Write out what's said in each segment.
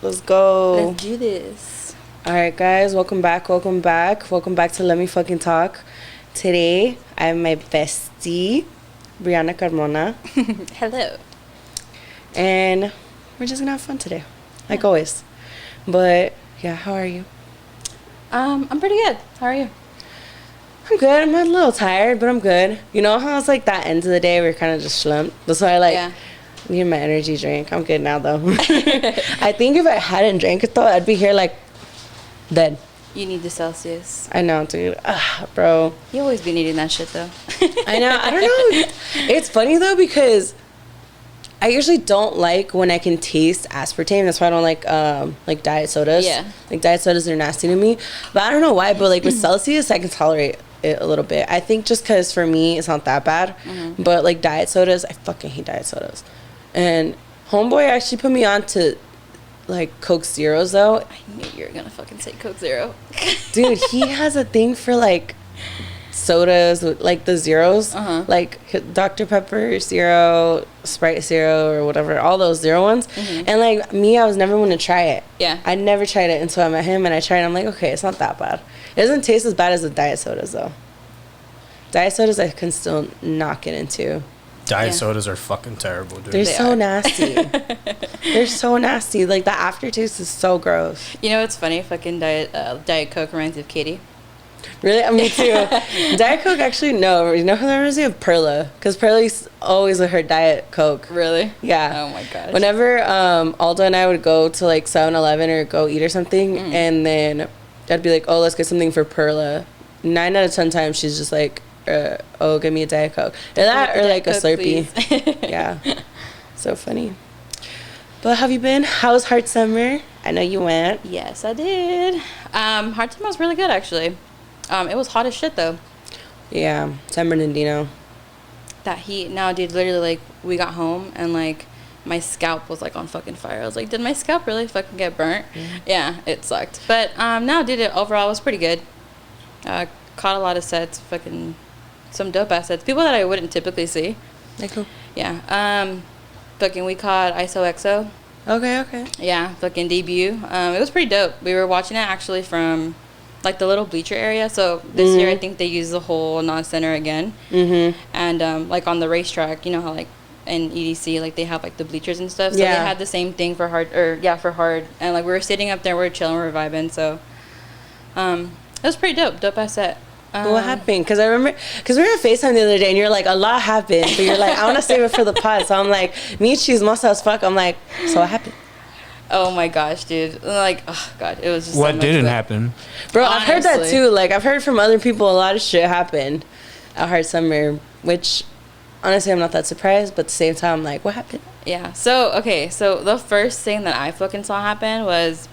Let's go. Let's do this. All right, guys. Welcome back to Let Me Fucking Talk. Today, I have my bestie, Brianna Carmona. Hello. And we're just going to have fun today, like always. But, yeah, how are you? I'm pretty good. How are you? I'm good. I'm a little tired, but I'm good. You know how it's like that end of the day, we're kind of just slumped? That's why I need my energy drink. I'm good now, though. I think if I hadn't drank it, though, I'd be here, like, dead. You need the Celsius. I know, dude. Bro. You always be needing that shit, though. I know. I don't know. It's funny, though, because I usually don't like when I can taste aspartame. That's why I don't like diet sodas. Yeah. Like, diet sodas are nasty to me. But I don't know why, but, like, with Celsius, I can tolerate it a little bit. I think just because, for me, it's not that bad. Mm-hmm. But, like, diet sodas, I fucking hate diet sodas. And homeboy actually put me on to, like, Coke Zeros, though. I knew you were gonna fucking say Coke Zero. Dude, he has a thing for, like, sodas, like the zeros. Like Dr. Pepper Zero, Sprite Zero, or whatever. All those zero ones. Mm-hmm. And, like, me, I was never going to try it. Yeah. I never tried it until I met him, and I tried it. I'm like, okay, it's not that bad. It doesn't taste as bad as the diet sodas, though. Diet sodas I can still not get into. Diet sodas are fucking terrible, dude. They're so nasty. They're so nasty. Like, the aftertaste is so gross. You know what's funny? Fucking Diet Coke reminds me of Katie. Really? Me too. Diet Coke, actually, no. You know who that reminds me of? Perla. Because Perla used always with her Diet Coke. Really? Yeah. Oh, my gosh. Whenever Aldo and I would go to, like, 7-Eleven or go eat or something, and then I'd be like, oh, let's get something for Perla. 9 out of 10 times, she's just like, oh, give me a Diet Coke. Or that, or like a Slurpee. Yeah. So funny. But how have you been? How's Heart Summer? I know you went. Yes, I did. Heart Summer was really good, actually. It was hot as shit, though. Yeah. San Bernardino. That heat. No, dude, literally, like, we got home and, like, my scalp was, like, on fucking fire. I was like, did my scalp really fucking get burnt? Yeah, it sucked. But, no, dude, it overall was pretty good. Caught a lot of sets, fucking some dope ass sets. People that I wouldn't typically see. Like who? Yeah. Fucking we caught ISOXO. Okay. Yeah, fucking debut. It was pretty dope. We were watching it actually from, like, the little bleacher area. So this year I think they used the whole non-center again. Mm-hmm. And, like, on the racetrack, you know how, like, in EDC, like, they have, like, the bleachers and stuff. So they had the same thing for hard. And, like, we were sitting up there, we were chilling, we were vibing. So, it was pretty dope. Dope ass set. What happened? Because I remember, because we were on FaceTime the other day, and you're like, a lot happened. But you're like, I want to save it for the pod. So I'm like, me, she's muscle as fuck. I'm like, so what happened? Oh my gosh, dude. Like, oh god, it was just what didn't happen? Bro, honestly, I've heard that too. Like, I've heard from other people a lot of shit happened at Heart Summer, which, honestly, I'm not that surprised. But at the same time, I'm like, what happened? Yeah. So, okay. So, the first thing that I fucking saw happen was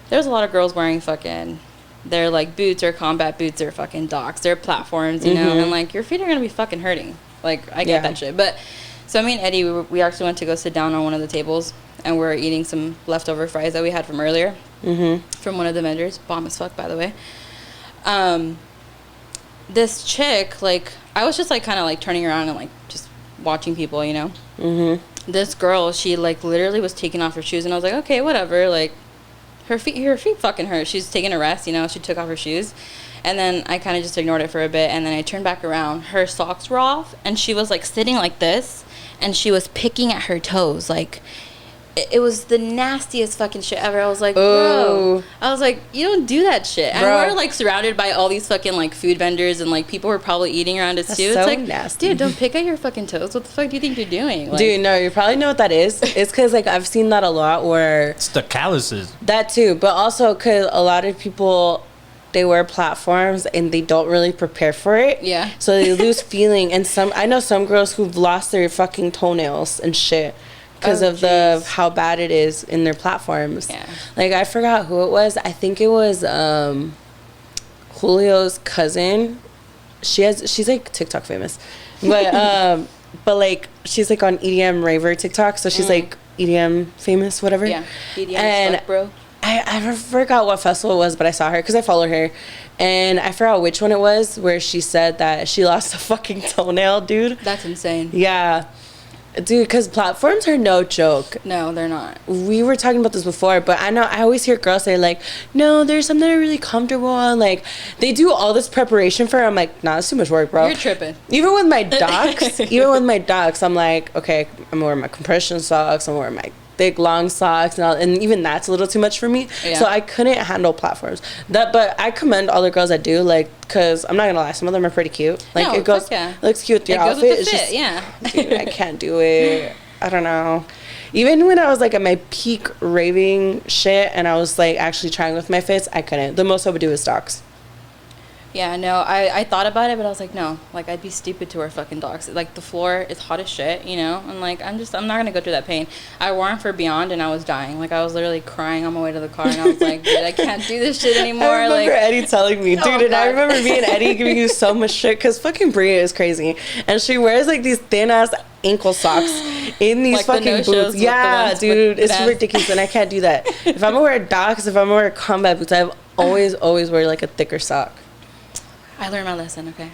there was a lot of girls wearing fucking their, like, boots or combat boots or fucking docks. Their platforms, you know? And, like, your feet are going to be fucking hurting. Like, I get that shit. But, so me and Eddie, we actually went to go sit down on one of the tables. And we're eating some leftover fries that we had from earlier. From one of the vendors. Bomb as fuck, by the way. This chick, like, I was just, like, kind of, like, turning around and, like, just watching people, you know? This girl, she, like, literally was taking off her shoes. And I was like, okay, whatever. Like, her feet fucking hurt. She's taking a rest, you know? She took off her shoes. And then I kind of just ignored it for a bit. And then I turned back around. Her socks were off. And she was, like, sitting like this. And she was picking at her toes, like... It was the nastiest fucking shit ever. I was like, bro. I was like, you don't do that shit. And we're, like, surrounded by all these fucking, like, food vendors. And, like, people were probably eating around us, too. So it's like, nasty. Dude, don't pick at your fucking toes. What the fuck do you think you're doing? Like, dude, no, you probably know what that is. It's because, like, I've seen that a lot where... It's the calluses. That, too. But also because a lot of people... They wear platforms and they don't really prepare for it. Yeah. So they lose feeling. And I know some girls who've lost their fucking toenails and shit. Because of how bad it is in their platforms. Yeah. Like, I forgot who it was. I think it was Julio's cousin. She's like TikTok famous. But like, she's like on EDM raver TikTok. So she's like EDM famous, whatever. Yeah. EDM fuck, bro. I forgot what festival it was, but I saw her because I followed her. And I forgot which one it was where she said that she lost a fucking toenail, dude. That's insane. Yeah. Dude, because platforms are no joke. No, they're not. We were talking about this before, but I know I always hear girls say like, no, there's some that are really comfortable on. Like, they do all this preparation for it. I'm like, nah, it's too much work, bro. You're tripping. Even with my docs, I'm like, okay, I'm gonna wear my compression socks, I'm gonna wear my thick long socks and even that's a little too much for me. Yeah. So I couldn't handle platforms. But I commend all the girls that do, like, because I'm not gonna lie, some of them are pretty cute. Like, it goes, looks cute with your outfit. Goes with the it's fit, just, yeah. Dude, I can't do it. I don't know. Even when I was like at my peak raving shit and I was like actually trying with my fits, I couldn't. The most I would do is docs. Yeah, no, I thought about it, but I was like, no, like, I'd be stupid to wear fucking docs. Like, the floor is hot as shit, you know? And, like, I'm not going to go through that pain. I wore them for Beyond, and I was dying. Like, I was literally crying on my way to the car, and I was like, dude, I can't do this shit anymore. I remember Eddie telling me, dude, and I remember me and Eddie giving you so much shit, because fucking Bria is crazy. And she wears, like, these thin-ass ankle socks in these like fucking boots. Yeah, dude, it's ridiculous, and I can't do that. If I'm going to wear docs, if I'm going to wear combat boots, I've always wear, like, a thicker sock. I learned my lesson, okay?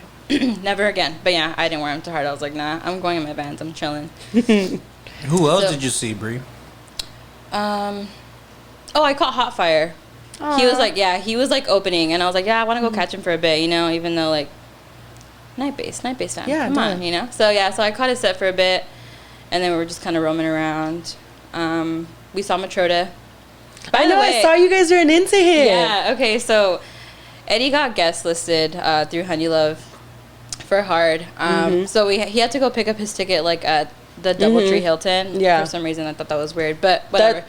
Never again. But yeah, I didn't wear them too hard. I was like, nah, I'm going in my Vans. I'm chilling. Who else did you see, Brie? I caught Hot Fire. Aww. He was like opening, and I was like, yeah, I want to go catch him for a bit, you know, even though like night base time. Yeah, come on, you know. So I caught his set for a bit, and then we were just kind of roaming around. We saw Matroda. By the way, I saw you guys ran into him. Yeah. Okay, so Eddie got guest listed through Honey Love for Hard. So he had to go pick up his ticket like at the Doubletree Hilton. Yeah. For some reason, I thought that was weird, but whatever.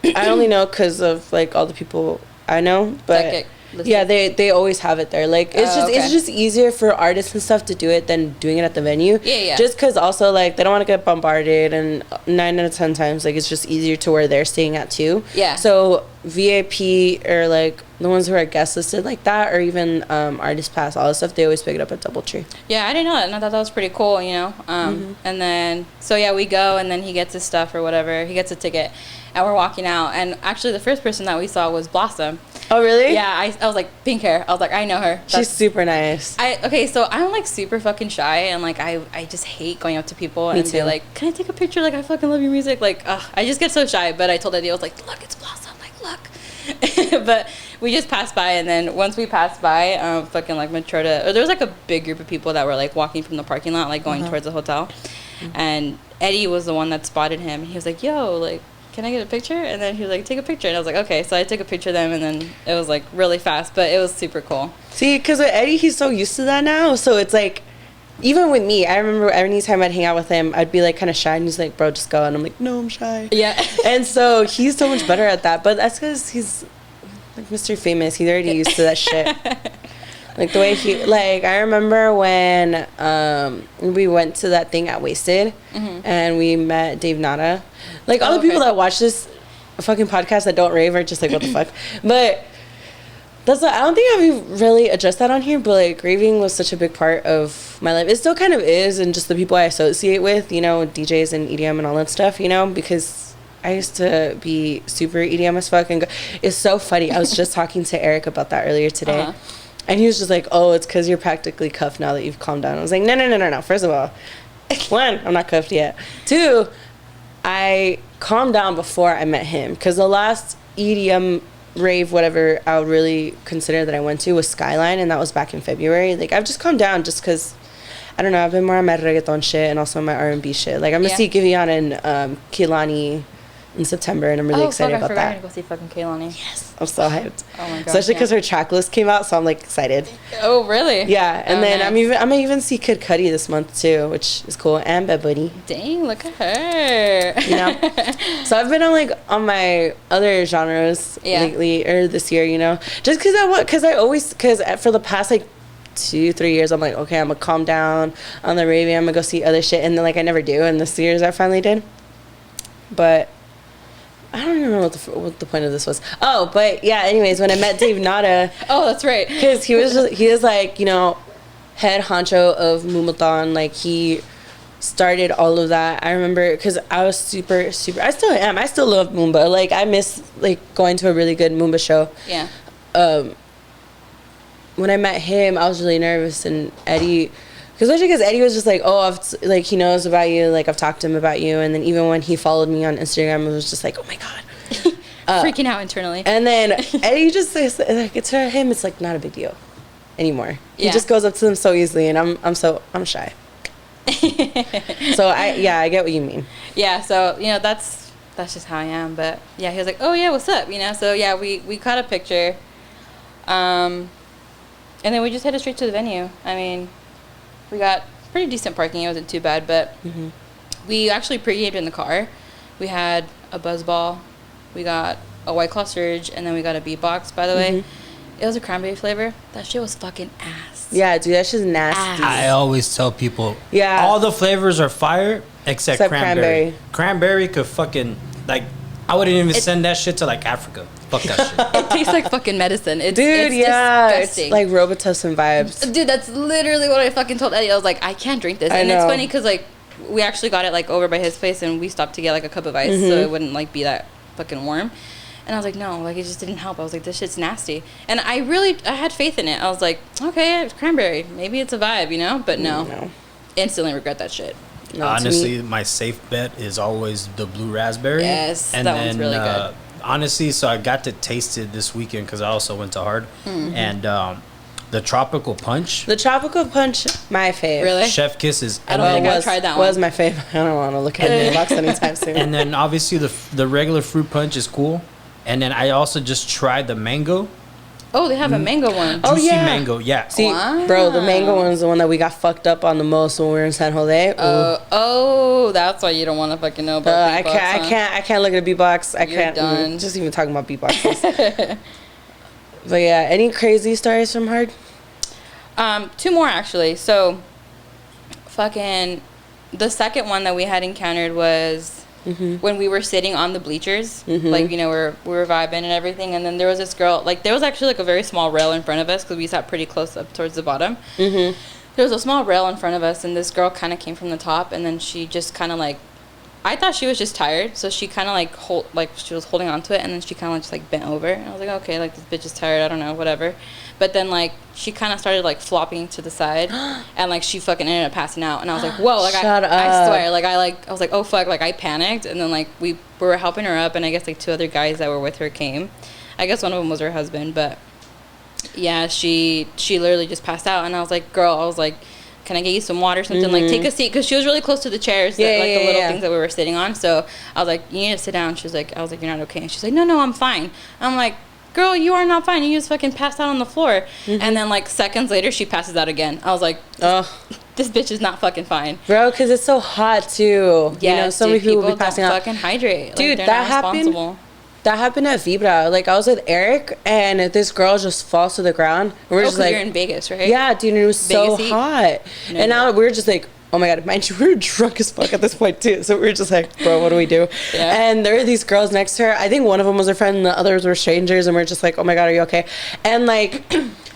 I only know because of like all the people I know, but yeah, they always have it there. Like it's just easier for artists and stuff to do it than doing it at the venue. Yeah. Just because also like they don't want to get bombarded, and 9 out of 10 times like it's just easier to where they're staying at too. Yeah. So VIP or like the ones who are guest listed like that, or even artist pass, all this stuff, they always pick it up at Doubletree. Yeah, I didn't know that, and I thought that was pretty cool, you know. And then we go, and then he gets his stuff or whatever. He gets a ticket, and we're walking out, and actually the first person that we saw was Blossom. Oh, really? Yeah, I was like, pink hair. I was like, I know her. She's super nice. So I'm like super fucking shy, and like I just hate going up to people and be like, can I take a picture? Like, I fucking love your music. Like, I just get so shy. But I told Eddie, I was like, look, it's Blossom. Like, look. But we just passed by, and then once we passed by, fucking like Matroda, there was like a big group of people that were like walking from the parking lot, like going towards the hotel. And Eddie was the one that spotted him. He was like, yo, like, can I get a picture? And then he was like, take a picture. And I was like, okay. So I took a picture of them, and then it was like really fast, but it was super cool. See, because with Eddie, he's so used to that now. So it's like, even with me, I remember any time I'd hang out with him, I'd be like kind of shy, and he's like, bro, just go. And I'm like, no, I'm shy. Yeah. And so he's so much better at that. But that's because he's like Mr. Famous. He's already used to that shit. Like the way I remember when we went to that thing at Wasted, and we met Dave Nada. Like all the people that watch this fucking podcast that don't rave are just like, what the fuck? But I don't think I've really addressed that on here, but like raving was such a big part of my life. It still kind of is, and just the people I associate with, you know, DJs and EDM and all that stuff, you know, because I used to be super EDM as fuck. And it's so funny. I was just talking to Eric about that earlier today. And he was just like, oh, it's because you're practically cuffed now that you've calmed down. I was like, no. First of all, 1, I'm not cuffed yet. 2, I calmed down before I met him. Because the last EDM rave, whatever, I would really consider that I went to was Skyline. And that was back in February. Like, I've just calmed down just because, I don't know, I've been more on my reggaeton shit and also on my R&B shit. Like, I'm going to see Giveon and Kehlani in September, and I'm really excited about that. I forgot to go see fucking Kehlani. Yes, I'm so hyped. Oh my god! Especially because her track list came out, so I'm like excited. Oh really? Yeah, and then nice. I'm gonna even see Kid Cudi this month too, which is cool, and Bad Bunny. Dang, look at her. You know, so I've been on my other genres lately or this year, you know, just because for the past like 2-3 years, I'm like, okay, I'm gonna calm down on the raving, I'm gonna go see other shit, and then like I never do, and this year's I finally did, but. I don't even know what the point of this was. Oh, but yeah, anyways, when I met Dave Nada. Oh, that's right. Because he was like, you know, head honcho of Moombahton. Like, he started all of that. I remember, because I was super, I still am. I still love Moomba. Like, I miss, like, going to a really good Moomba show. Yeah. When I met him, I was really nervous. And Eddie, especially because Eddie was just like, oh, like, he knows about you, like, I've talked to him about you, and then even when he followed me on Instagram, it was just like, oh my god. Freaking out internally. And then Eddie just says, like, it's for him, it's like not a big deal anymore. He just goes up to them so easily, and I'm shy. So I get what you mean. Yeah, so that's just how I am. But yeah, he was like, oh yeah, what's up? So yeah, we caught a picture, and then we just headed straight to the venue. I mean, we got pretty decent parking. It wasn't too bad, but we actually pre-gamed in the car. We had a buzz ball. We got a White Claw Surge, and then we got a beatbox, by the way. It was a cranberry flavor. That shit was fucking ass. Yeah, dude, that shit's nasty. I always tell people, yeah, all the flavors are fire except cranberry. Cranberry could fucking, like, I wouldn't even send that shit to, like, Africa. Fuck that shit. It tastes like fucking medicine. It's It's disgusting. like Robitussin vibes. Dude, that's literally what I fucking told Eddie. I was like, I can't drink this. And it's funny because, like, we actually got it, like, over by his place, and we stopped to get, like, a cup of ice so it wouldn't, like, be that fucking warm. And I was like, no, like, it just didn't help. I was like, this shit's nasty. And I had faith in it. I was like, okay, it's cranberry. Maybe it's a vibe, But no. Instantly regret that shit. No, honestly, my safe bet is always the blue raspberry. Yes, and that one's really good. Honestly, so I got to taste it this weekend because I also went to Hard. And the tropical punch. The tropical punch, my fave. Really? Chef Kiss is. I don't think I've tried that one. Was my fave. I don't want to look at the box anytime soon. And then obviously the regular fruit punch is cool. And then I also just tried the mango. Oh, they have a mango one. Juicy mango, yeah. See, bro, the mango one's the one that we got fucked up on the most when we were in San Jose. Oh, that's why you don't want to fucking know about beatbox, I can't look at a beatbox. I You're can't done. Just even talking about beatboxes. But yeah, any crazy stories from Hard? 2 more actually. So, fucking, the second one that we had encountered was when we were sitting on the bleachers, like, we were vibing and everything, and then there was this girl, like, there was actually, like, a very small rail in front of us, because we sat pretty close up towards the bottom. There was a small rail in front of us, and this girl kind of came from the top, and then she just kind of, like, I thought she was just tired, so she kind of, like, she was holding on to it, and then she kind of, just, like, bent over, and I was like, okay, like, this bitch is tired, I don't know, whatever. But then, like, she kind of started, like, flopping to the side, and, like, she fucking ended up passing out, and I was like, whoa, like, I swear, like, I was like, oh, fuck, like, I panicked, and then, like, we were helping her up, and I guess, like, 2 other guys that were with her came. I guess one of them was her husband, but, yeah, she literally just passed out, and I was like, girl, I was like, can I get you some water or something? Like, take a seat, because she was really close to the chairs, the little things that we were sitting on, so I was like, you need to sit down. She was like, I was like, you're not okay, and she's like, no, I'm fine. I'm like, girl, you are not fine. You just fucking passed out on the floor. And then, like, seconds later, she passes out again. I was like, this bitch is not fucking fine. Bro, because it's so hot, too. Yeah, so many people will be passing out. Fucking hydrate. Dude, like, that happened at Vibra. Like, I was with Eric, and this girl just falls to the ground. We're just like, you're in Vegas, right? Yeah, dude, it was so hot. And now we're just like, oh my god, mind you, we were drunk as fuck at this point too. So we were just like, bro, what do we do? And there were these girls next to her. I think one of them was her friend and the others were strangers, and we're just like, oh my god, are you okay? And like,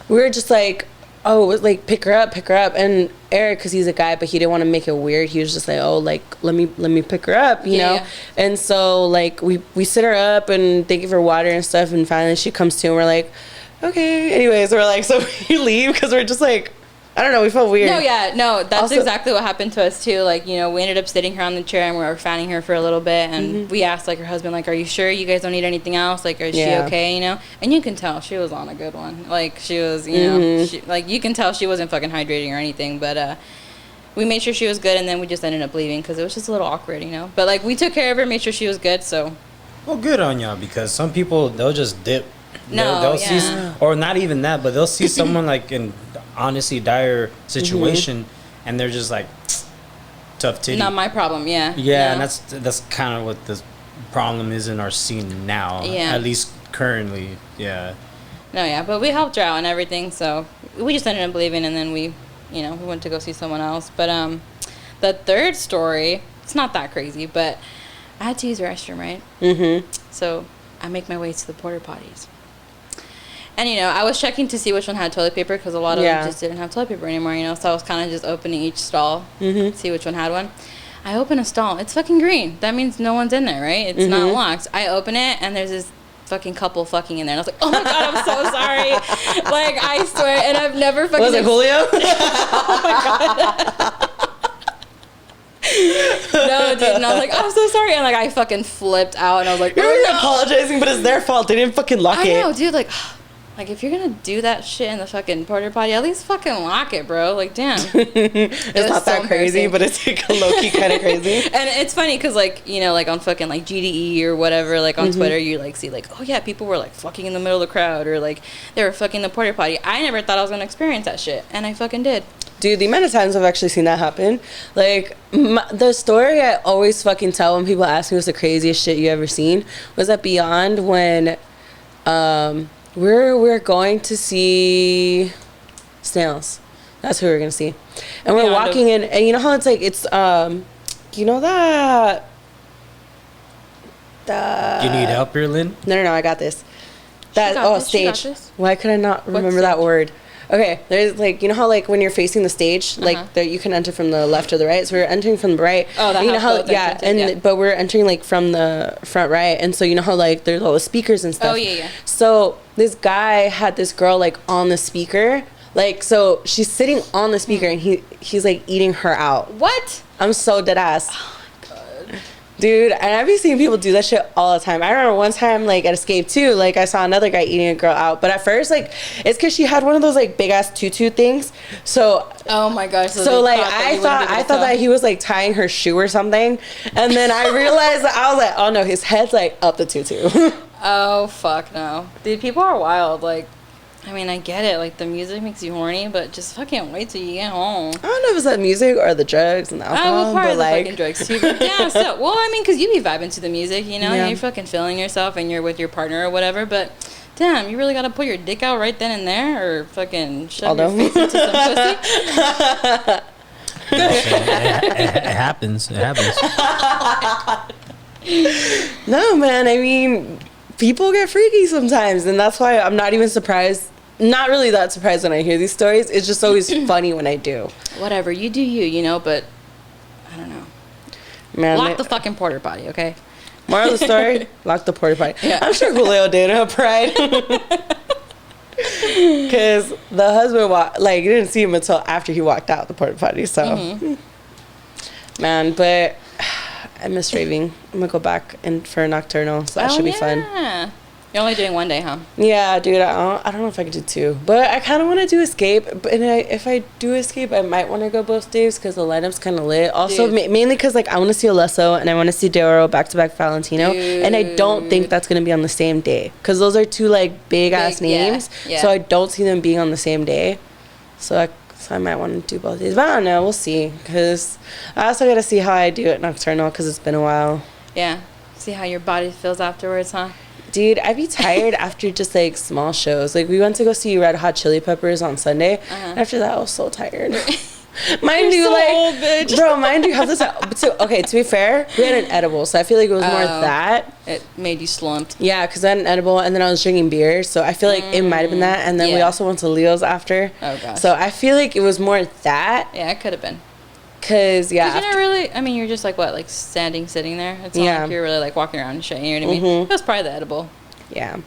we were just like, oh, like, pick her up. And Eric, because he's a guy, but he didn't want to make it weird, he was just like, oh, like, let me pick her up, you know? And so, like, we sit her up and thank you for water and stuff, and finally she comes to, and we're like, okay. Anyways, we're like, so we leave, because we're just like, I don't know, we felt weird. That's also exactly what happened to us too. Like, we ended up sitting her on the chair, and we were fanning her for a little bit, and we asked, like, her husband, like, are you sure you guys don't need anything else? Like, is she okay, And you can tell she was on a good one. Like, she was, like, you can tell she wasn't fucking hydrating or anything, but we made sure she was good, and then we just ended up leaving, because it was just a little awkward, But, like, we took care of her, made sure she was good, so. Well, good on y'all, because some people, they'll just dip. They'll see, or not even that, but they'll see someone, like, in honestly dire situation, and they're just like, tough titty. Not my problem. And that's kind of what the problem is in our scene now, at least currently. But we helped her out and everything, so we just ended up leaving, and then we went to go see someone else. But the third story, it's not that crazy, but I had to use the restroom, right? So I make my way to the porta potties. And, I was checking to see which one had toilet paper, because a lot of them just didn't have toilet paper anymore, so I was kind of just opening each stall, see which one had one. I open a stall. It's fucking green. That means no one's in there, right? It's not locked. I open it, and there's this fucking couple fucking in there. And I was like, oh my God, I'm so sorry. Like, I swear. And I've never fucking... Was it Julio? Oh my God. No, dude. And I was like, I'm so sorry. And like, I fucking flipped out. And I was like, you're really apologizing, but it's their fault. They didn't fucking lock it. I know, dude. Like, if you're gonna do that shit in the fucking porta potty, at least fucking lock it, bro. Like, damn. It's not that crazy, but it's like low-key kind of crazy. And it's funny because, like, you know, like on fucking like GDE or whatever, like on Twitter, you like see like, oh yeah, people were like fucking in the middle of the crowd, or like they were fucking the porta potty. I never thought I was gonna experience that shit, and I fucking did. Dude, the amount of times I've actually seen that happen, like, the story I always fucking tell when people ask me what's the craziest shit you ever seen was at Beyond when we're going to see Snails. That's who we're going to see. And we're walking in, and you know how it's like, it's, you know that... You need help here, Lynn? No, I got this. Stage. Why could I not remember that word? Okay, there's like, you know how like when you're facing the stage, like there you can enter from the left or the right. So we're entering from the right. Oh, that you know how but we're entering like from the front right, and so you know how like there's all the speakers and stuff. Oh yeah. So this guy had this girl like on the speaker, like so she's sitting on the speaker and he's like eating her out. What? I'm so dead ass. Dude, and I've been seeing people do that shit all the time. I remember one time, like, at Escape 2, like, I saw another guy eating a girl out. But at first, like, it's because she had one of those, like, big-ass tutu things. So... Oh, my gosh. So like, I thought that he was, like, tying her shoe or something. And then I realized, I was like, oh, no, his head's, like, up the tutu. Oh, fuck no. Dude, people are wild. Like, I mean, I get it. Like, the music makes you horny, but just fucking wait till you get home. I don't know if it's that music or the drugs and the alcohol. Part of the like... fucking drugs, too. But yeah, so, well, I mean, because you be vibing to the music, you know? Yeah. You're fucking feeling yourself and you're with your partner or whatever, but damn, you really got to pull your dick out right then and there or fucking shove your face into some pussy? It happens. It happens. No, man, I mean... People get freaky sometimes, and that's why I'm not even surprised. Not really that surprised when I hear these stories. It's just always funny when I do. Whatever, you do you know, but I don't know. Man, lock the fucking porta potty, okay? Moral of the story, lock the porta potty. Yeah. I'm sure Julio did have pride. Because the husband, you didn't see him until after he walked out the porta potty, so. Man, but... I miss raving. I'm gonna go back for a nocturnal, so that should be fun. You're only doing one day, huh? Yeah, dude. I don't know if I could do two, but I kind of want to do Escape. But if I do Escape, I might want to go both days because the lineup's kind of lit. Also, mainly because like I want to see Alesso and I want to see Deoro back-to-back Valentino, and I don't think that's gonna be on the same day because those are two like big ass names. Yeah. So I don't see them being on the same day. So I might want to do both days. But I don't know. We'll see. Because I also got to see how I do it nocturnal because it's been a while. Yeah. See how your body feels afterwards, huh? Dude, I'd be tired after just, like, small shows. Like, we went to go see Red Hot Chili Peppers on Sunday. After that, I was so tired. Mind you, like, old, bitch. Bro, mind you, have this. Okay, to be fair, we had an edible, so I feel like it was more that. It made you slumped. Yeah, because I had an edible, and then I was drinking beer, so I feel like it might have been that. And then we also went to Leo's after. Oh, gosh. So I feel like it was more that. Yeah, it could have been. Because, yeah. Because you're not really, I mean, you're just like, what, like sitting there? It's not like you're really like walking around and shit, you know what I mean? It was probably the edible. Yeah.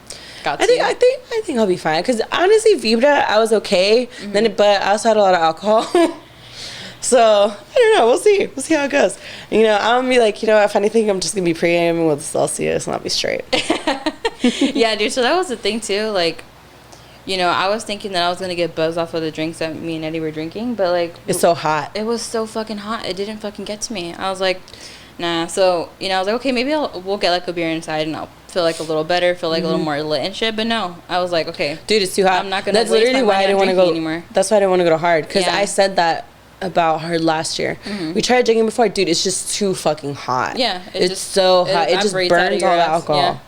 I think I'll be fine. Because honestly, Vibra, I was okay. But I also had a lot of alcohol. So, I don't know. We'll see. We'll see how it goes. You know, I'm going to be like, if anything, I'm just going to be pre-gaming with Celsius and I'll be straight. Yeah, dude. So that was the thing, too. Like, I was thinking that I was going to get buzzed off of the drinks that me and Eddie were drinking. But, like... It's so hot. It was so fucking hot. It didn't fucking get to me. I was like, nah. So, I was like, okay, maybe we'll get, like, a beer inside and I'll feel, like, a little better, feel, like, a little more lit and shit. But no. I was like, okay. Dude, it's too hot. I'm not going to That's literally why I didn't want to go anymore. That's why I didn't want to go to Hard. Because I said that about her last year. We tried drinking before. Dude, it's just too fucking hot. Yeah. It's so hot. It just burns all the alcohol. Yeah.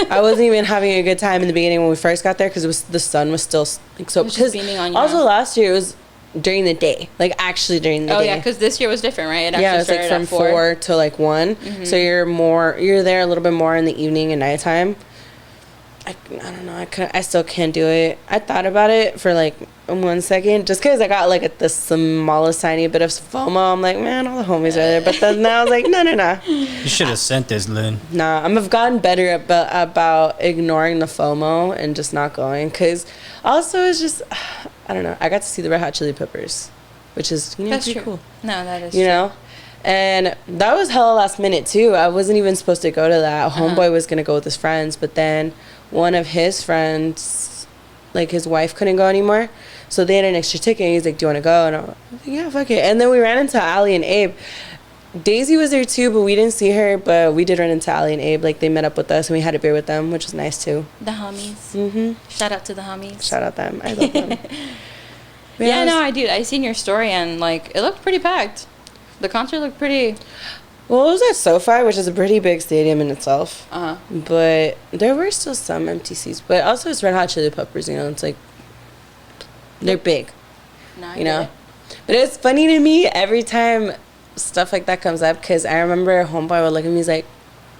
I wasn't even having a good time in the beginning when we first got there because the sun was still like so. Because also last year it was during the day, like actually during the day. Oh yeah, because this year was different, right? It was like from 4 to like 1. So you're there a little bit more in the evening and nighttime. I don't know. I still can't do it. I thought about it for like 1 second, just because I got like the smallest tiny bit of FOMO. I'm like, man, all the homies are there. But then now I was like, no. You should have sent this, Lynn. Nah, I've gotten better about ignoring the FOMO and just not going. Because also it's just, I don't know. I got to see the Red Hot Chili Peppers, which is, That's pretty true. cool. No, that is you true. know? And that was hella last minute too. I wasn't even supposed to go to that. Homeboy was gonna go with his friends, but then one of his friends, like his wife, couldn't go anymore, so they had an extra ticket. And he's like, "Do you want to go?" And I was like, "Yeah, fuck it." And then we ran into Ali and Abe. Daisy was there too, but we didn't see her. But we did run into Ali and Abe. Like they met up with us, and we had a beer with them, which was nice too. The homies. Mm-hmm. Shout out to the homies. Shout out them. I love them. Yeah, no, I do. I seen your story and like it looked pretty packed. The concert looked pretty. Well, it was at SoFi, which is a pretty big stadium in itself. Uh-huh. But there were still some empty seats. But also, it's Red Hot Chili Peppers. It's like they're big. No, you know. But it's funny to me every time stuff like that comes up, because I remember homeboy would look at me. He's like,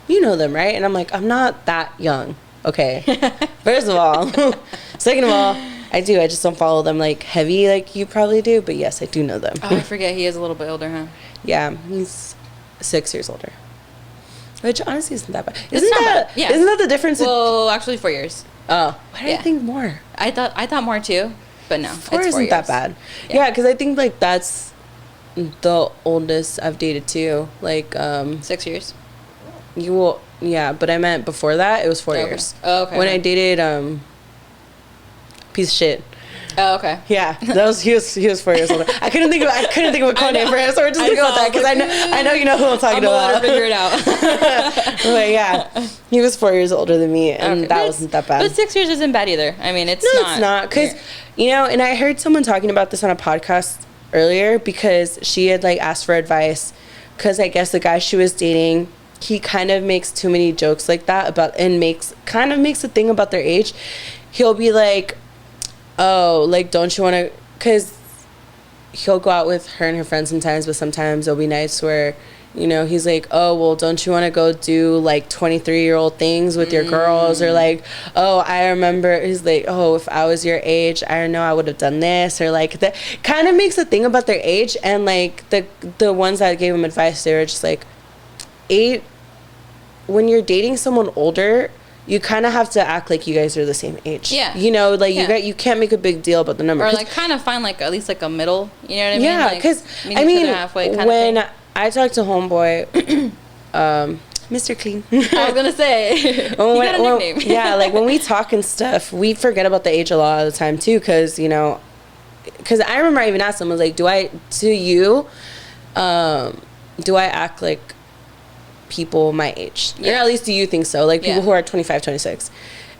"You know them, right?" And I'm like, "I'm not that young." Okay. First of all, second of all, I do. I just don't follow them like heavy like you probably do. But yes, I do know them. Oh, I forget he is a little bit older, huh? Yeah, he's 6 years older. Which honestly isn't that bad. It's not bad. Yeah. Isn't that the difference? Well, actually 4 years. Oh, why did I think more? I thought more too, but no. 4 it's 4 isn't years. that bad. Yeah, because I think like that's the oldest I've dated too. Like 6 years. You will, yeah, but I meant before that it was 4 years. Oh, okay. When I dated piece of shit. Oh, okay. Yeah, that was he was 4 years older. I couldn't think of a code name for him, so we're just gonna go with that because I know you know who I'm talking about. I'm gonna figure it out. But yeah, he was 4 years older than me, and that wasn't that bad. But 6 years isn't bad either. I mean, it's not because and I heard someone talking about this on a podcast earlier because she had like asked for advice because I guess the guy she was dating, he kind of makes too many jokes like that about and makes a thing about their age. He'll be like, oh, like, don't you want to, because he'll go out with her and her friends sometimes, but sometimes it'll be nights where, he's like, oh, well, don't you want to go do, like, 23-year-old things with your girls? Or, like, oh, I remember, he's like, oh, if I was your age, I don't know, I would have done this. Or, like, that kind of makes a thing about their age. And, like, the ones that gave him advice, they were just like, when you're dating someone older, you kind of have to act like you guys are the same age. Yeah. You can't make a big deal about the number. Or like kind of find like at least like a middle. You know what I mean? Yeah, because when I talked to homeboy, Mr. Clean. I was gonna say. Got a nickname. Yeah, like when we talk and stuff, we forget about the age a lot of the time too, because I remember I even asked him, I was like, do I act like people my age? Or at least do you think so? Like people who are 25, 26.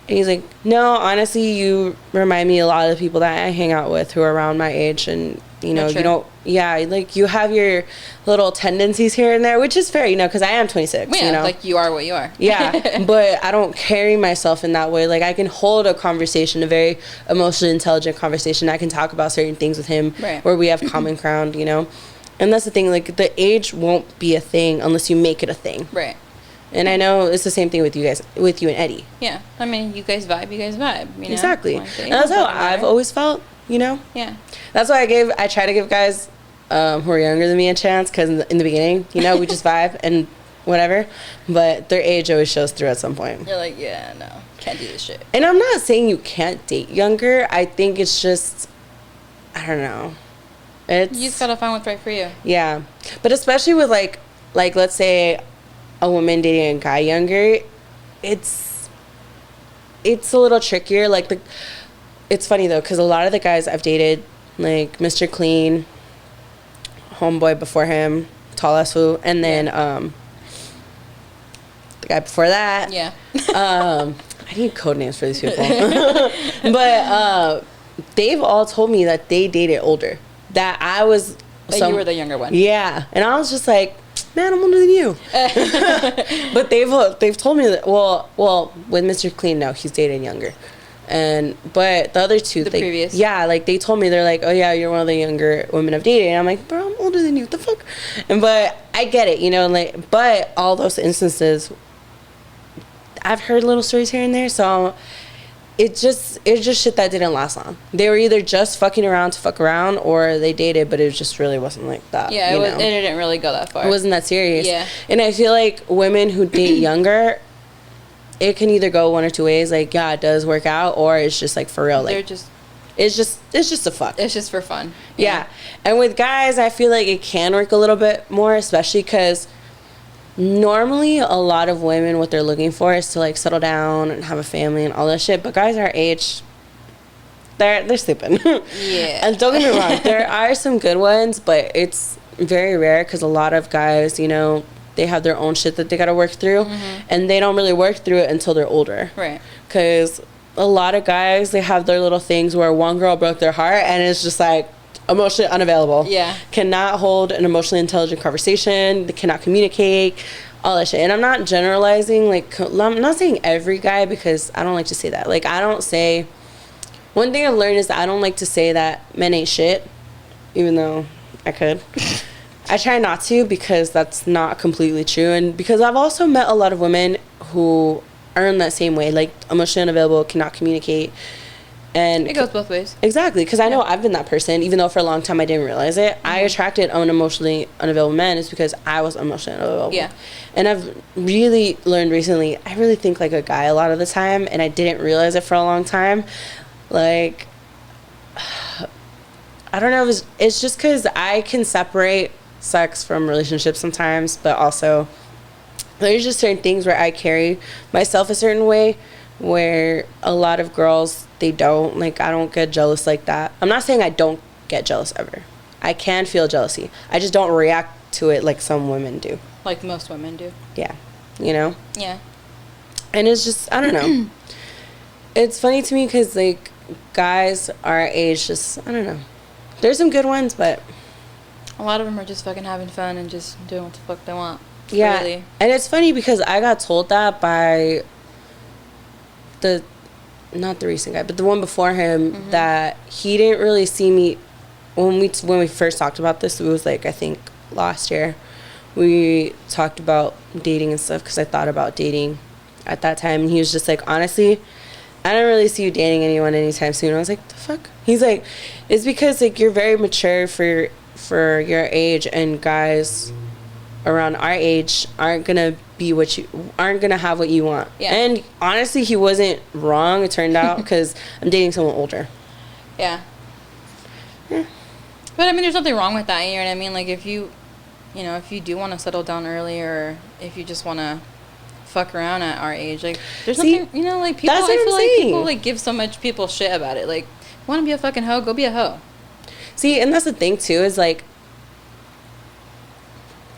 And he's like, no, honestly, you remind me a lot of the people that I hang out with who are around my age, and you don't, like you have your little tendencies here and there, which is fair, because I am 26. Yeah, like you are what you are. Yeah, but I don't carry myself in that way. Like I can hold a conversation, a very emotionally intelligent conversation. I can talk about certain things with him where we have common ground, And that's the thing, like, the age won't be a thing unless you make it a thing. Right. And I know it's the same thing with you guys, with you and Eddie. Yeah. I mean, you guys vibe. Exactly. Like, and that's how I've always felt, Yeah. That's why I try to give guys who are younger than me a chance, because in the beginning, we just vibe and whatever. But their age always shows through at some point. You're like, yeah, no, can't do this shit. And I'm not saying you can't date younger. I think it's just, I don't know. You just gotta find what's right for you. Yeah, but especially with like let's say a woman dating a guy younger, it's a little trickier. Like it's funny though, because a lot of the guys I've dated, like Mr. Clean, homeboy before him, tall ass fool, and then the guy before that. Yeah. I need code names for these people, but they've all told me that they dated older. That I was... you were the younger one. Yeah. And I was just like, man, I'm older than you. But they've told me that, well, with Mr. Clean, no, he's dating younger. But the other two... previous? Yeah, like, they told me, they're like, oh, yeah, you're one of the younger women I've dated. And I'm like, bro, I'm older than you. What the fuck? But I get it, but all those instances, I've heard little stories here and there, so it's just shit that didn't last long. They were either just fucking around to fuck around, or they dated, but it just really wasn't like that. Yeah, it didn't really go that far. It wasn't that serious. Yeah. And I feel like women who date younger, it can either go one or two ways. Like, yeah, it does work out, or it's just like for real. Like, it's just a fuck. It's just for fun. Yeah. And with guys, I feel like it can work a little bit more, especially because normally a lot of women, what they're looking for is to like settle down and have a family and all that shit. But guys our age, they're sleeping. Yeah. And don't get me wrong, there are some good ones, but it's very rare because a lot of guys, you know, they have their own shit that they gotta work through, and they don't really work through it until they're older. Right. Because a lot of guys, they have their little things where one girl broke their heart and it's just like emotionally unavailable. Yeah. Cannot hold an emotionally intelligent conversation. They cannot communicate. All that shit. And I'm not generalizing. Like, I'm not saying every guy, because I don't like to say that. Like, I don't say... One thing I've learned is that I don't like to say that men ain't shit, even though I could. I try not to, because that's not completely true. And because I've also met a lot of women who are in that same way, like emotionally unavailable, cannot communicate. And it goes both ways. Exactly, because I know I've been that person, even though for a long time I didn't realize it. I attracted unemotionally unavailable men is because I was emotionally unavailable. Yeah. And I've really learned recently, I really think like a guy a lot of the time, and I didn't realize it for a long time. Like, I don't know, it's just because I can separate sex from relationships sometimes, but also there's just certain things where I carry myself a certain way where a lot of girls, they don't. Like, I don't get jealous like that. I'm not saying I don't get jealous ever. I can feel jealousy. I just don't react to it like some women do. Like most women do. Yeah. You know? Yeah. And it's just, I don't know. It's funny to me because, like, guys our age just, I don't know. There's some good ones, but... A lot of them are just fucking having fun and just doing what the fuck they want. Yeah. Really. And it's funny because I got told that by not the recent guy, but the one before him, that he didn't really see me when we first talked about this. It was like, I think last year we talked about dating and stuff, because I thought about dating at that time, and he was just like, honestly, I don't really see you dating anyone anytime soon. I was like, the fuck? He's like, it's because like you're very mature for your age, and guys around our age aren't gonna have what you want. Yeah. And honestly, he wasn't wrong, it turned out, because I'm dating someone older. Yeah. But I mean, there's nothing wrong with that, you know what I mean? Like, if you do want to settle down early, or if you just want to fuck around at our age, like, there's nothing, you know, like, people, I feel like people like give so much people shit about it. Like, want to be a fucking hoe, go be a hoe. See, and that's the thing too, is like,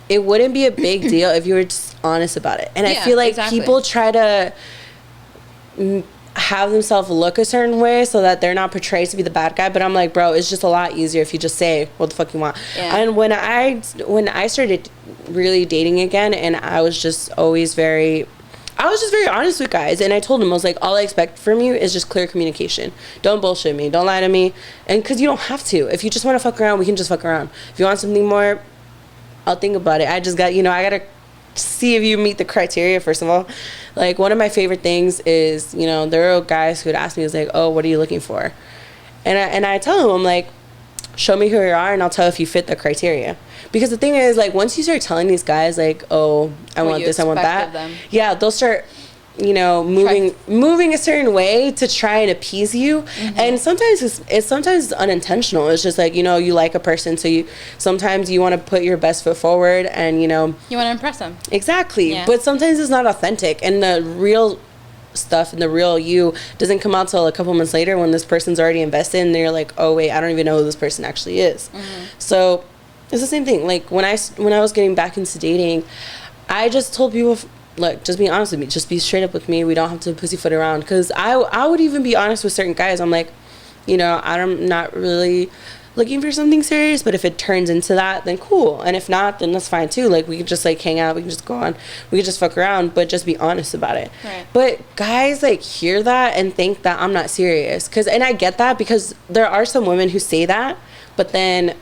it wouldn't be a big deal if you were just honest about it. And I feel like people try to have themselves look a certain way so that they're not portrayed to be the bad guy. But I'm like, bro, it's just a lot easier if you just say what the fuck you want. Yeah. And when I started really dating again, and I was just very honest with guys, and I told them, I was like, all I expect from you is just clear communication. Don't bullshit me. Don't lie to me. And because you don't have to. If you just want to fuck around, we can just fuck around. If you want something more, I'll think about it. I just got, I gotta see if you meet the criteria, first of all. Like, one of my favorite things is, there are guys who would ask me, is like, oh, what are you looking for? And I tell them, I'm like, show me who you are, and I'll tell if you fit the criteria. Because the thing is, like, once you start telling these guys, like, oh, I want this, I want that, yeah, they'll start, moving a certain way to try and appease you. And sometimes it's unintentional. It's just like, you like a person, so sometimes you want to put your best foot forward, and you want to impress them. Exactly. Yeah. But sometimes it's not authentic, and the real stuff and the real you doesn't come out till a couple months later, when this person's already invested, and they're like, oh wait, I don't even know who this person actually is. So it's the same thing. Like, when I was getting back into dating, I just told people, look, just be honest with me. Just be straight up with me. We don't have to pussyfoot around. Because I would even be honest with certain guys. I'm like, I'm not really looking for something serious, but if it turns into that, then cool. And if not, then that's fine too. Like, we can just like hang out. We can just go on. We can just fuck around, but just be honest about it. Right. But guys like hear that and think that I'm not serious. And I get that, because there are some women who say that, but then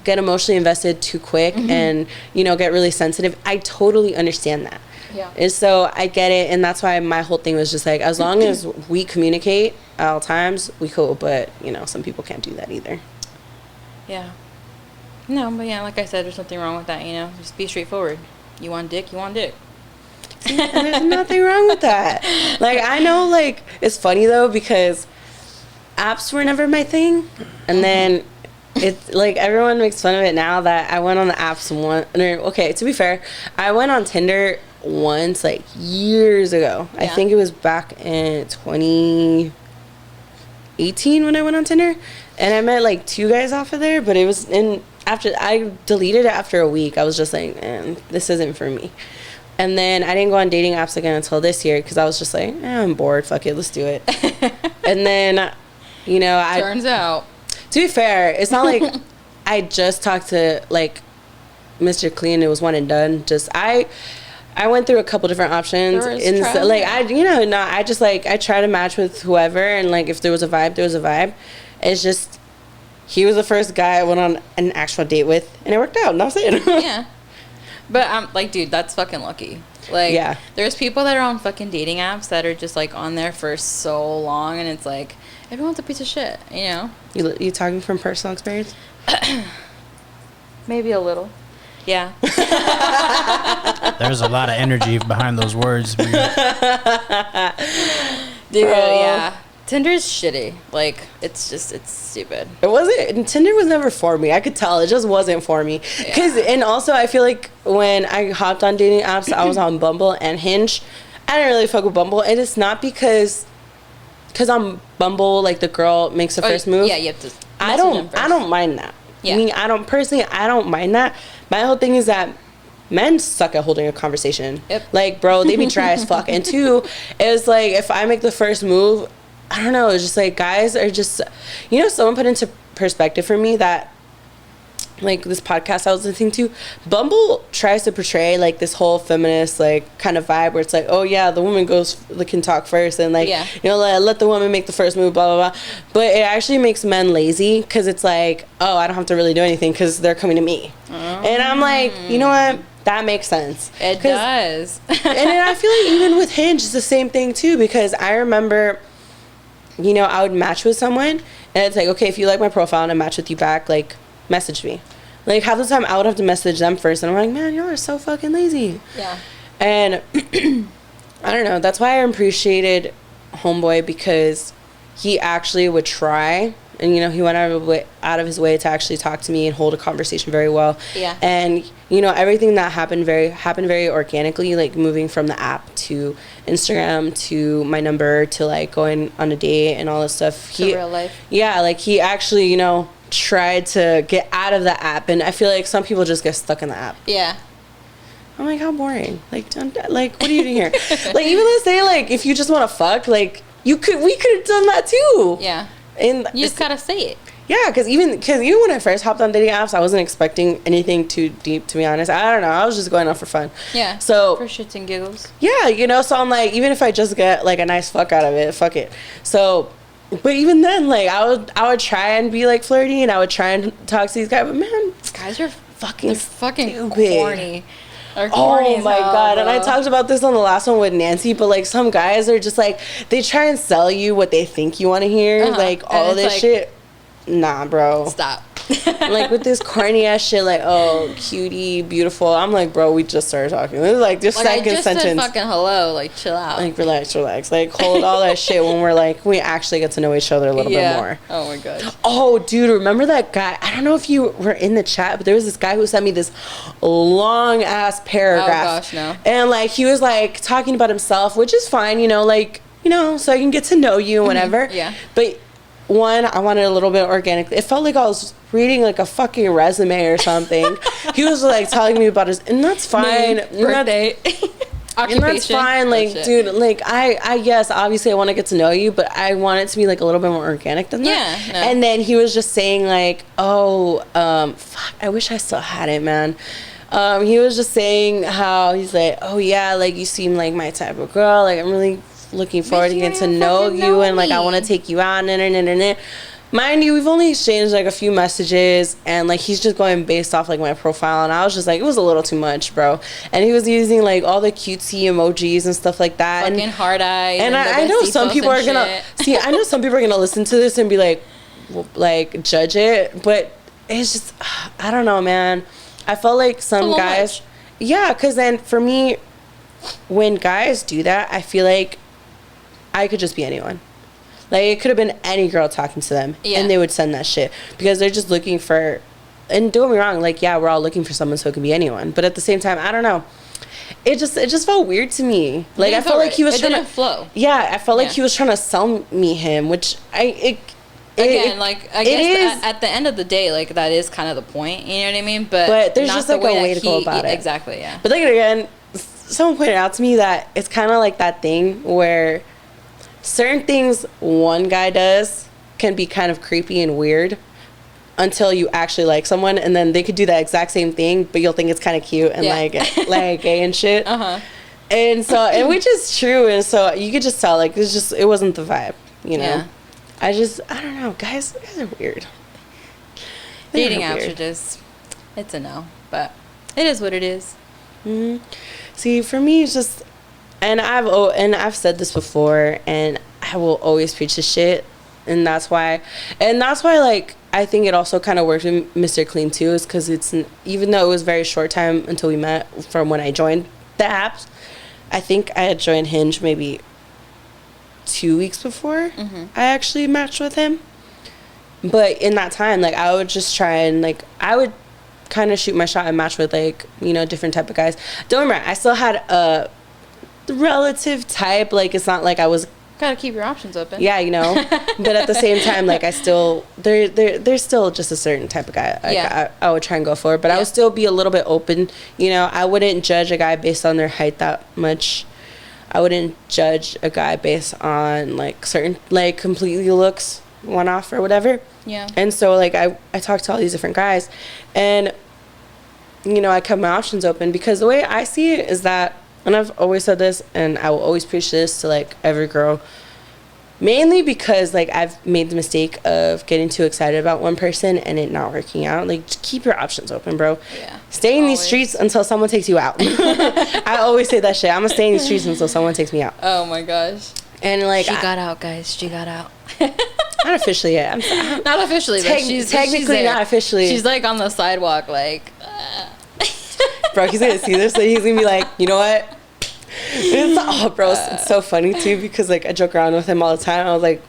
get emotionally invested too quick and, you know, get really sensitive. I totally understand that. Yeah. And so I get it, and that's why my whole thing was just like, as long as we communicate at all times, we cool. But, you know, some people can't do that either. Yeah. No, but yeah, like I said, there's nothing wrong with that, you know? Just be straightforward. You want dick, you want dick. And there's nothing wrong with that. Like, I know, like, it's funny, though, because apps were never my thing. And then it's, like, everyone makes fun of it now that I went on the apps okay, to be fair, I went on Tinder once, like, years ago. Yeah. I think it was back in 2018 when I went on Tinder. And I met, like, 2 guys off of there, but it was after I deleted it after a week. I was just like, man, this isn't for me. And then I didn't go on dating apps again until this year because I was just like, I'm bored. Fuck it, let's do it. And then, you know, turns out, to be fair, it's not like I just talked to like Mr. Clean. It was one and done. Just I went through a couple different options, and so, like I just like I try to match with whoever, and like if there was a vibe, there was a vibe. It's just he was the first guy I went on an actual date with, and it worked out. And that's it. Yeah. But I'm like, dude, that's fucking lucky. Like, yeah. There's people that are on fucking dating apps that are just like on there for so long, and it's like everyone's a piece of shit, you know. You talking from personal experience? Maybe a little. Yeah. There's a lot of energy behind those words. Dude, yeah. Tinder's shitty. Like, it's stupid. It wasn't, and Tinder was never for me. I could tell. It just wasn't for me. And also, I feel like when I hopped on dating apps, I was on Bumble and Hinge. I didn't really fuck with Bumble, and it's not because on Bumble, like, the girl makes the first move. Yeah, you have to. I don't mind that. Yeah. I mean, I don't mind that. My whole thing is that men suck at holding a conversation. Yep. Like, bro, they be dry as fuck. And 2, it's like, if I make the first move, I don't know, it's just like guys are just, you know, someone put into perspective for me that, like, this podcast I was listening to, Bumble tries to portray like this whole feminist like kind of vibe where it's like, oh yeah, the woman can talk first, and like, you know, let the woman make the first move, blah blah blah. But it actually makes men lazy because it's like, oh, I don't have to really do anything because they're coming to me. And I'm like, you know what, that makes sense. It does. And then I feel like even with Hinge it's the same thing too, because I remember, you know, I would match with someone and it's like, okay, if you like my profile and I match with you back, like, message me. Like, half the time I would have to message them first, and I'm like, man, y'all are so fucking lazy. Yeah. And I don't know, that's why I appreciated Homeboy, because he actually would try, and, you know, he went out of his way to actually talk to me and hold a conversation very well. Yeah. And, you know, everything that happened very organically, like moving from the app to Instagram to my number to like going on a date and all this stuff. To real life. Yeah, like he actually, you know, tried to get out of the app, and I feel like some people just get stuck in the app. Yeah. I'm like, how boring. Like, like, what are you doing here? Like, even let's say, like, if you just want to fuck, like, we could have done that too. Yeah. And you just gotta say it. Yeah, because even when I first hopped on dating apps, I wasn't expecting anything too deep, to be honest. I don't know. I was just going out for fun. Yeah. So for shits and giggles. Yeah, you know. So I'm like, even if I just get like a nice fuck out of it, fuck it. So, but even then, like, I would try and be like flirty, and I would try and talk to these guys. But man, guys are fucking stupid. corny. Oh my god. And I talked about this on the last one with Nancy, but like some guys are just like, they try and sell you what they think you want to hear, like all this like, shit. Nah, bro, stop. Like with this corny ass shit, like, oh, cutie, beautiful. I'm like, bro, we just started talking. This is like this second I just sentence. Said fucking hello, like chill out. Like relax. Like hold all that shit when we're like, we actually get to know each other a little bit more. Oh my god. Oh, dude, remember that guy? I don't know if you were in the chat, but there was this guy who sent me this long ass paragraph. Oh gosh, no. And like he was like talking about himself, which is fine, you know, like, you know, so I can get to know you and whatever. Yeah. But one, I wanted a little bit organic. It felt like I was reading like a fucking resume or something. He was like telling me about his, and that's fine. Birthday. And that's fine. Like, dude, like I yes, obviously I want to get to know you, but I want it to be like a little bit more organic than that. Yeah. No. And then he was just saying like, oh, fuck, I wish I still had it, man. He was just saying how he's like, oh yeah, like you seem like my type of girl. Like I'm really looking forward to getting to know you, and like I want to take you out, mind you, we've only exchanged like a few messages, and like he's just going based off like my profile, and I was just like, it was a little too much, bro. And he was using like all the cutesy emojis and stuff like that, fucking and hard eyes. And I know some people are gonna see. I know some people are gonna listen to this and be like judge it, but it's just, I don't know, man. I felt like some guys, yeah, because then for me, when guys do that, I feel like I could just be anyone. Like, it could have been any girl talking to them, and they would send that shit because they're just looking for, and don't get me wrong, like, yeah, we're all looking for someone, so it could be anyone, but at the same time, I don't know, it just felt weird to me. Like, I felt like he was trying to flow. Yeah, I felt like he was trying to sell me him, which I guess at the end of the day, like, that is kind of the point, you know what I mean? But there's just like a way to go about it. Exactly, yeah. But then again, someone pointed out to me that it's kind of like that thing where certain things one guy does can be kind of creepy and weird until you actually like someone, and then they could do that exact same thing, but you'll think it's kind of cute and like gay and shit. And so, and which is true, and so you could just tell, like, it wasn't the vibe, you know. Yeah. I don't know, guys are weird. Dating apps are just, it's a no, but it is what it is. Mm-hmm. See, for me, it's just, and I've said this before, and I will always preach this shit, and that's why, like, I think it also kind of worked with Mr. Clean too, is because even though it was a very short time until we met from when I joined the apps, I think I had joined Hinge maybe 2 weeks before I actually matched with him. But in that time, like, I would just try and, like, I would kind of shoot my shot and match with, like, you know, different type of guys. Don't remember, I still had a relative type, like, it's not like I was, gotta keep your options open. yeah, you know. But at the same time, like, I still, there's still just a certain type of guy, like, I would try and go for it, but I would still be a little bit open, you know. I wouldn't judge a guy based on their height that much. I wouldn't judge a guy based on, like, certain, like, completely looks one off or whatever. Yeah. And so, like, I talked to all these different guys, and, you know, I kept my options open, because the way I see it is that, and I've always said this, and I will always preach this to, like, every girl, mainly because, like, I've made the mistake of getting too excited about one person and it not working out. Like, just keep your options open, bro. Yeah. Stay in these streets until someone takes you out. I always say that shit. I'm gonna stay in these streets until someone takes me out. Oh my gosh. And, like, she got out, guys. She got out. Not officially yet. I'm not officially, but she's technically not officially. She's, like, on the sidewalk, like. Bro, he's gonna see this, and he's gonna be like, you know what? It's so funny too, because, like, I joke around with him all the time. I was like,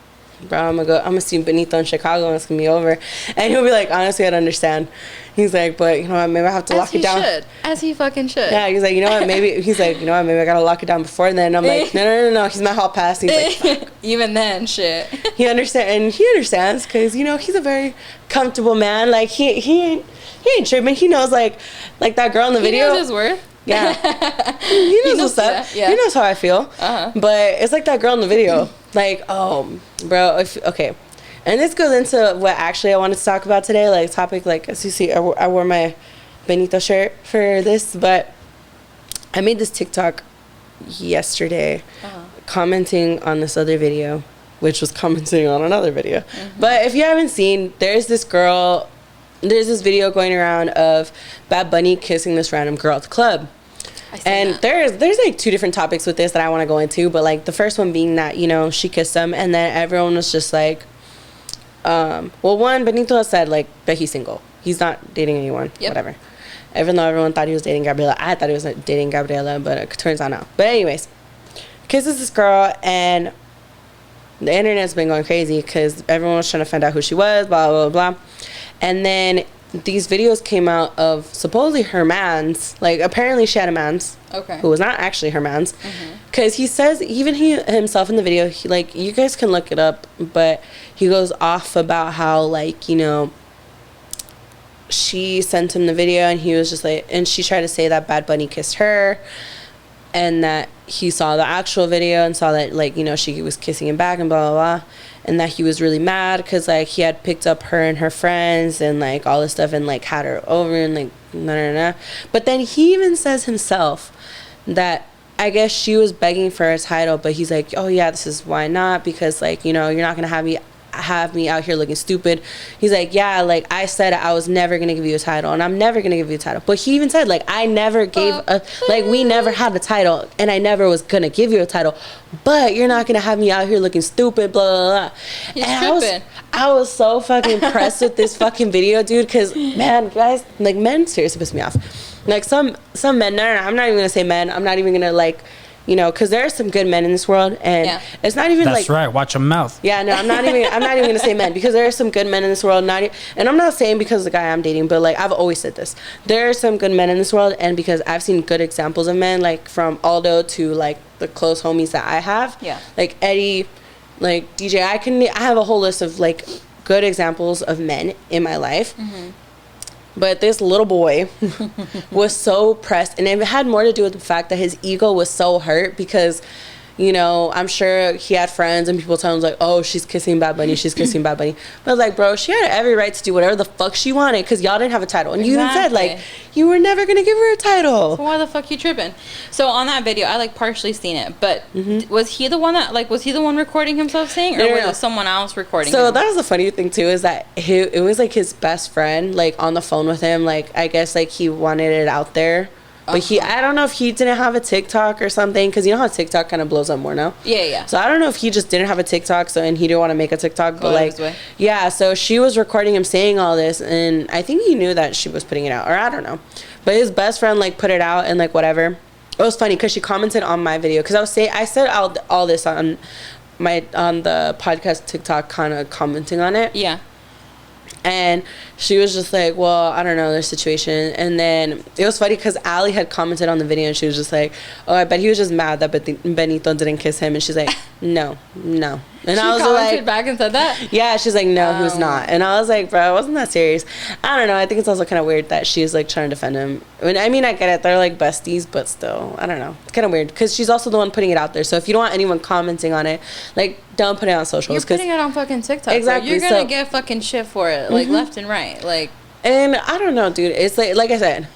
bro, I'm gonna see Benito in Chicago and it's gonna be over. And he'll be like, honestly, I'd understand. He's like, but, you know what, maybe I have to lock it down. As he fucking should. Yeah, he's like, you know what, maybe I gotta lock it down before. And then I'm like, no, he's my hall pass. And he's like, fuck. Even then, shit. He understands, because, you know, he's a very comfortable man. Like, he ain't tripping. He knows, like that girl in the video. He knows his worth. Yeah. He knows what's up. Yeah. He knows how I feel. But it's like that girl in the video. Like, oh, bro, okay. And this goes into what actually I wanted to talk about today, like, topic, like, as you see, I wore my Benito shirt for this, but I made this TikTok yesterday commenting on this other video, which was commenting on another video. But if you haven't seen, there's this video going around of Bad Bunny kissing this random girl at the club. And there's like two different topics with this that I want to go into, but, like, the first one being that, you know, she kissed him, and then everyone was just like, Benito has said, like, that he's single. He's not dating anyone, whatever. Even though everyone thought he was dating Gabriela. I thought he was dating Gabriela, but it turns out no. But anyways, kisses this girl, and the internet's been going crazy because everyone was trying to find out who she was, blah, blah, blah, blah. And then these videos came out of supposedly her mans. Like, apparently she had a mans. Okay. Who was not actually her mans. Because he says, even he himself in the video, he, like, you guys can look it up, but he goes off about how, like, you know, she sent him the video, and he was just like, and she tried to say that Bad Bunny kissed her, and that he saw the actual video and saw that, like, you know, she was kissing him back and blah, blah, blah. And that he was really mad because, like, he had picked up her and her friends and, like, all this stuff and, like, had her over and, like, nah. But then he even says himself that I guess she was begging for a title, but he's like, oh, yeah, this is why not, because, like, you know, you're not going to have me have me out here looking stupid. He's like, yeah, like I said I was never gonna give you a title, and I'm never gonna give you a title. But he even said, like, I never gave like we never had a title, and I never was gonna give you a title, but you're not gonna have me out here looking stupid, blah blah blah. He's and tripping. I was so fucking impressed with this fucking video, dude, because man, guys, like, men seriously piss me off. Like some men, no, I'm not even gonna say men, I'm not even gonna, like, you know, because there are some good men in this world, and it's not even That's like, right, watch your mouth. yeah, no, I'm not even gonna say men, because there are some good men in this world, and I'm not saying because the guy I'm dating, but like I've always said this, there are some good men in this world, and because I've seen good examples of men, like from Aldo to like the close homies that I have, like Eddie, like DJ, I have a whole list of like good examples of men in my life. But this little boy was so pressed, and it had more to do with the fact that his ego was so hurt because, you know, I'm sure he had friends and people tell him, like, oh, she's kissing Bad Bunny, she's kissing Bad Bunny. But, like, bro, she had every right to do whatever the fuck she wanted because y'all didn't have a title. And you even said, like, you were never going to give her a title. So why the fuck you tripping? So on that video, I, like, partially seen it. But was he the one recording himself saying? Or was it someone else recording him? So that was the funny thing, too, is that it was, like, his best friend, like, on the phone with him. Like, I guess, like, he wanted it out there. But I don't know if he didn't have a TikTok or something, because you know how TikTok kind of blows up more now? Yeah. So I don't know if he just didn't have a TikTok, and he didn't want to make a TikTok, but like, yeah, so she was recording him saying all this, and I think he knew that she was putting it out, or I don't know. But his best friend, like, put it out, and like, whatever. It was funny, because she commented on my video, because I said all this on the podcast TikTok, kind of commenting on it. Yeah. And she was just like, well, I don't know their situation. And then it was funny because Allie had commented on the video, and she was just like, oh, I bet he was just mad that Benito didn't kiss him. And she's like, no. And she I was commented like, back and said that? Yeah, she's like, no, he was not. And I was like, bro, it wasn't that serious. I don't know. I think it's also kind of weird that she's like trying to defend him. I mean, I get it. They're like besties, but still, I don't know. It's kind of weird because she's also the one putting it out there. So if you don't want anyone commenting on it, like, don't put it on socials. You're putting it on fucking TikTok. Exactly. You're going to get fucking shit for it, like, left and right. Like, and I don't know, dude. It's like I said,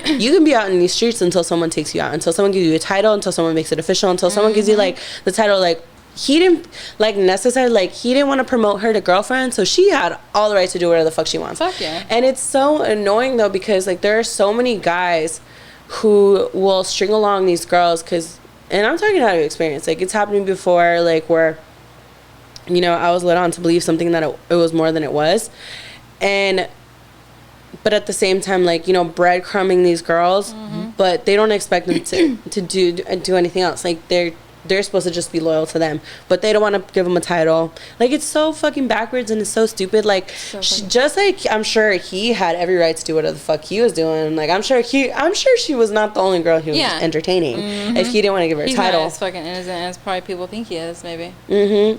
you can be out in these streets until someone takes you out, until someone gives you a title, until someone makes it official, until someone gives you like the title. Like, he didn't like necessarily, like, he didn't want to promote her to girlfriend, so she had all the right to do whatever the fuck she wants. Fuck yeah. And it's so annoying though, because like there are so many guys who will string along these girls, and I'm talking out of experience. Like, it's happened before, like, where, you know, I was led on to believe something that it was more than it was, but at the same time, like, you know, breadcrumbing these girls, but they don't expect them to do anything else. Like, they're supposed to just be loyal to them, but they don't want to give them a title. Like, it's so fucking backwards, and it's so stupid. Like, just like, I'm sure he had every right to do whatever the fuck he was doing. Like, I'm sure she was not the only girl he was entertaining if he didn't want to give her a title. He's fucking innocent, as probably people think he is, maybe.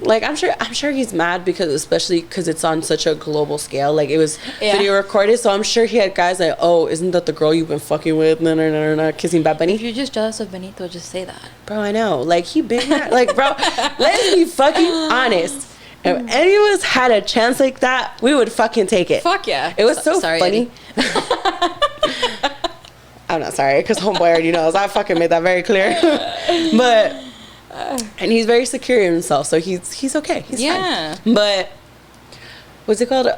Like, I'm sure he's mad especially because it's on such a global scale. Like, it was video recorded, so I'm sure he had guys like, oh, isn't that the girl you've been fucking with? No, kissing Bad Bunny. If you're just jealous of Benito, just say that. Bro, I know. Like, he been there. Like, bro, let's be fucking honest. If any of us had a chance like that, we would fucking take it. Fuck yeah. It was so funny. I'm not sorry, because homeboy already knows. I fucking made that very clear. But, and he's very secure in himself, so he's okay. He's fine. But, what's it called?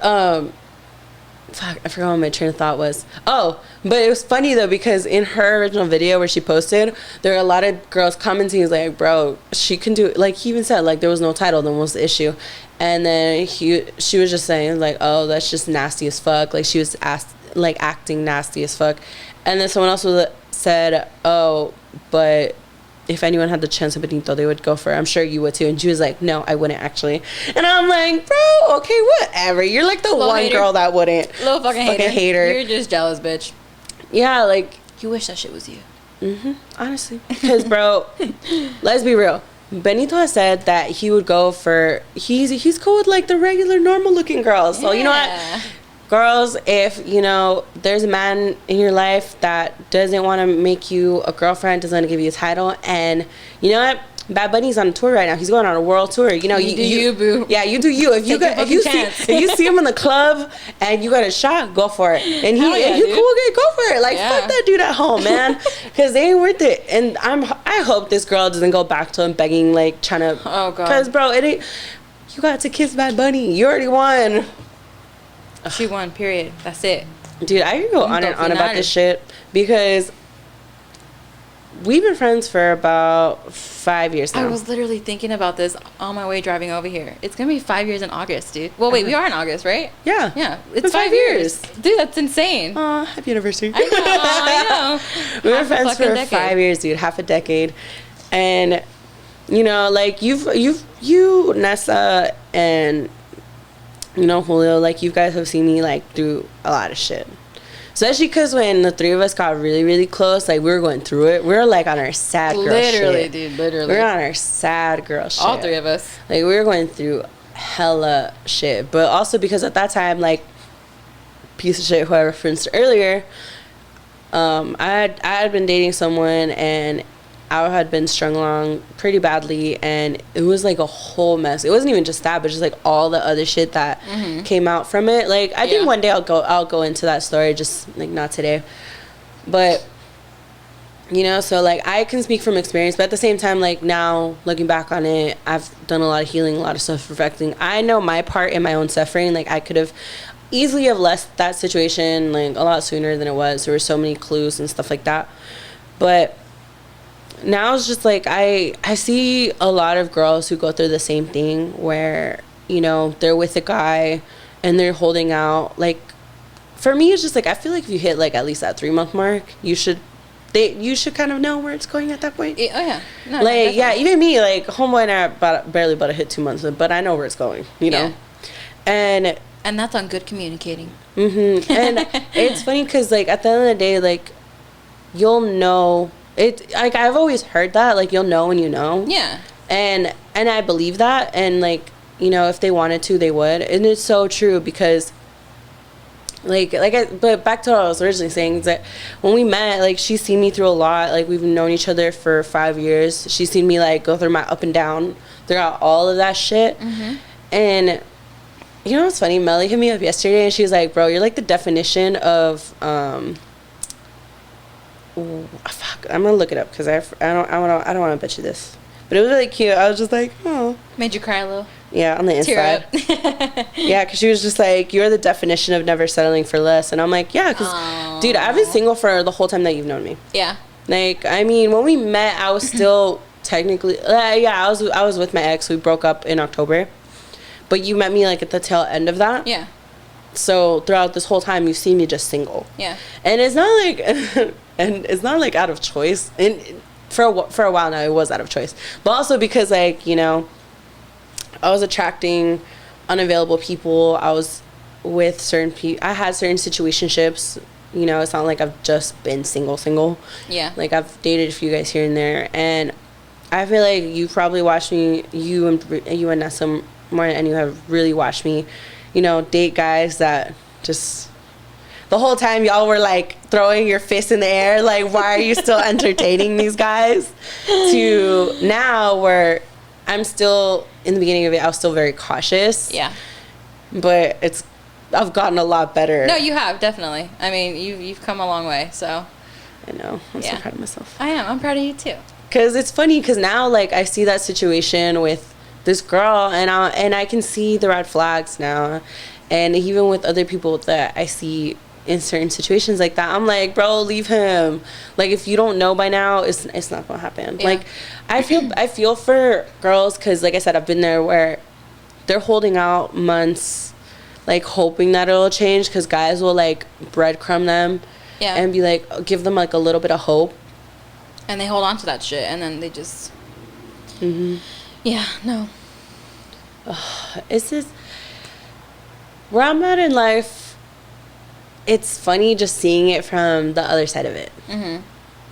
Fuck, I forgot what my train of thought was. Oh, but it was funny though, because in her original video where she posted, there were a lot of girls commenting like, bro, she can do it. Like, he even said, like, there was no title, then what's the issue? And then she was just saying like, oh, that's just nasty as fuck. Like, she was acting nasty as fuck. And then someone else said, oh, but if anyone had the chance of Benito, they would go for it. I'm sure you would too. And she was like, no, I wouldn't actually. And I'm like, bro, okay, whatever. You're like the little one hater. Girl that wouldn't. Little fucking hater. You're just jealous, bitch. Yeah, like, you wish that shit was you. Honestly. Because, bro, let's be real. Benito has said that he would go for, he's cool with like the regular normal looking girls. So, you know what? Girls, if, you know, there's a man in your life that doesn't want to make you a girlfriend, doesn't want to give you a title, and you know what? Bad Bunny's on a tour right now. He's going on a world tour. You know, you do you, boo. Yeah, you do you. If you see him in the club and you got a shot, go for it. And you cool, go for it. Like, fuck that dude at home, man, because they ain't worth it. And I hope this girl doesn't go back to him begging, like, trying to. Oh god. Because, bro, it ain't. You got to kiss Bad Bunny. You already won. She won, period. That's it. Dude, I can go on and on about this shit because we've been friends for about 5 years now. I was literally thinking about this on my way driving over here. It's going to be 5 years in August, dude. Well, wait, we are in August, right? Yeah. Yeah. It's 5 years. Dude, that's insane. Aw, happy anniversary. I know. We've been friends for 5 years, dude. Half a decade. And, you know, like, you, Nessa, and, you know, Julio, like, you guys have seen me, like, through a lot of shit. Especially because when the three of us got really, really close, like, we were going through it. We were, like, on our sad girl shit. Literally, dude, literally. We were on our sad girl shit. All three of us. Like, we were going through hella shit. But also because at that time, like, piece of shit who I referenced earlier, I had been dating someone, and I had been strung along pretty badly, and it was like a whole mess. It wasn't even just that, but just like all the other shit that came out from it. Like, I think one day I'll go into that story, just like not today. But, you know, so like I can speak from experience, but at the same time, like now looking back on it, I've done a lot of healing, a lot of self-reflecting. I know my part in my own suffering. Like, I could have easily have left that situation like a lot sooner than it was. There were so many clues and stuff like that. But now it's just like I see a lot of girls who go through the same thing where, you know, they're with a guy and they're holding out. Like, for me, it's just like I feel like if you hit like at least that 3-month mark, you should kind of know where it's going at that point. Oh yeah, no, like yeah, even me, like homeboy and I barely about to hit 2 months, but I know where it's going, you know. And that's on good communicating. And it's funny because like at the end of the day, like you'll know. It, like, I've always heard that, like, you'll know when you know. Yeah. And I believe that, and, like, you know, if they wanted to, they would. And it's so true because, but back to what I was originally saying, is that when we met, like, she's seen me through a lot. Like, we've known each other for 5 years. She's seen me, like, go through my up and down throughout all of that shit. And, you know what's funny? Melly hit me up yesterday, and she was like, bro, you're, like, the definition of, ooh, fuck, I'm gonna look it up because I don't want to bet you this, but it was really cute. I was just like, oh, made you cry a little. Yeah, on the inside. Yeah, because she was just like, you're the definition of never settling for less, and I'm like, yeah, because dude, I've been single for the whole time that you've known me. Yeah. Like, I mean, when we met, I was still technically, I was with my ex. We broke up in October, but you met me like at the tail end of that. Yeah. So throughout this whole time, you've seen me just single. Yeah. And it's not like. And it's not like out of choice. And for a while now, it was out of choice. But also because, like, you know, I was attracting unavailable people. I was with certain people. I had certain situationships. You know, it's not like I've just been single. Yeah. Like, I've dated a few guys here and there. And I feel like you probably watched me, you and Nessa more than anyone have really watched me, you know, date guys that just... The whole time y'all were like throwing your fist in the air, like, why are you still entertaining these guys? To now where I'm still, in the beginning of it, I was still very cautious. Yeah. But I've gotten a lot better. No, you have, definitely. I mean, you've come a long way, so. I know. I'm so proud of myself. I am. I'm proud of you too. Because it's funny, because now, like, I see that situation with this girl, and I can see the red flags now. And even with other people that I see in certain situations like that, I'm like, bro, leave him. Like, if you don't know by now, it's not gonna happen. Yeah. Like, I feel for girls because, like I said, I've been there where they're holding out months, like, hoping that it'll change, because guys will, like, breadcrumb them and be like, give them, like, a little bit of hope, and they hold on to that shit, and then they just no. It's just where I'm at in life. It's funny just seeing it from the other side of it.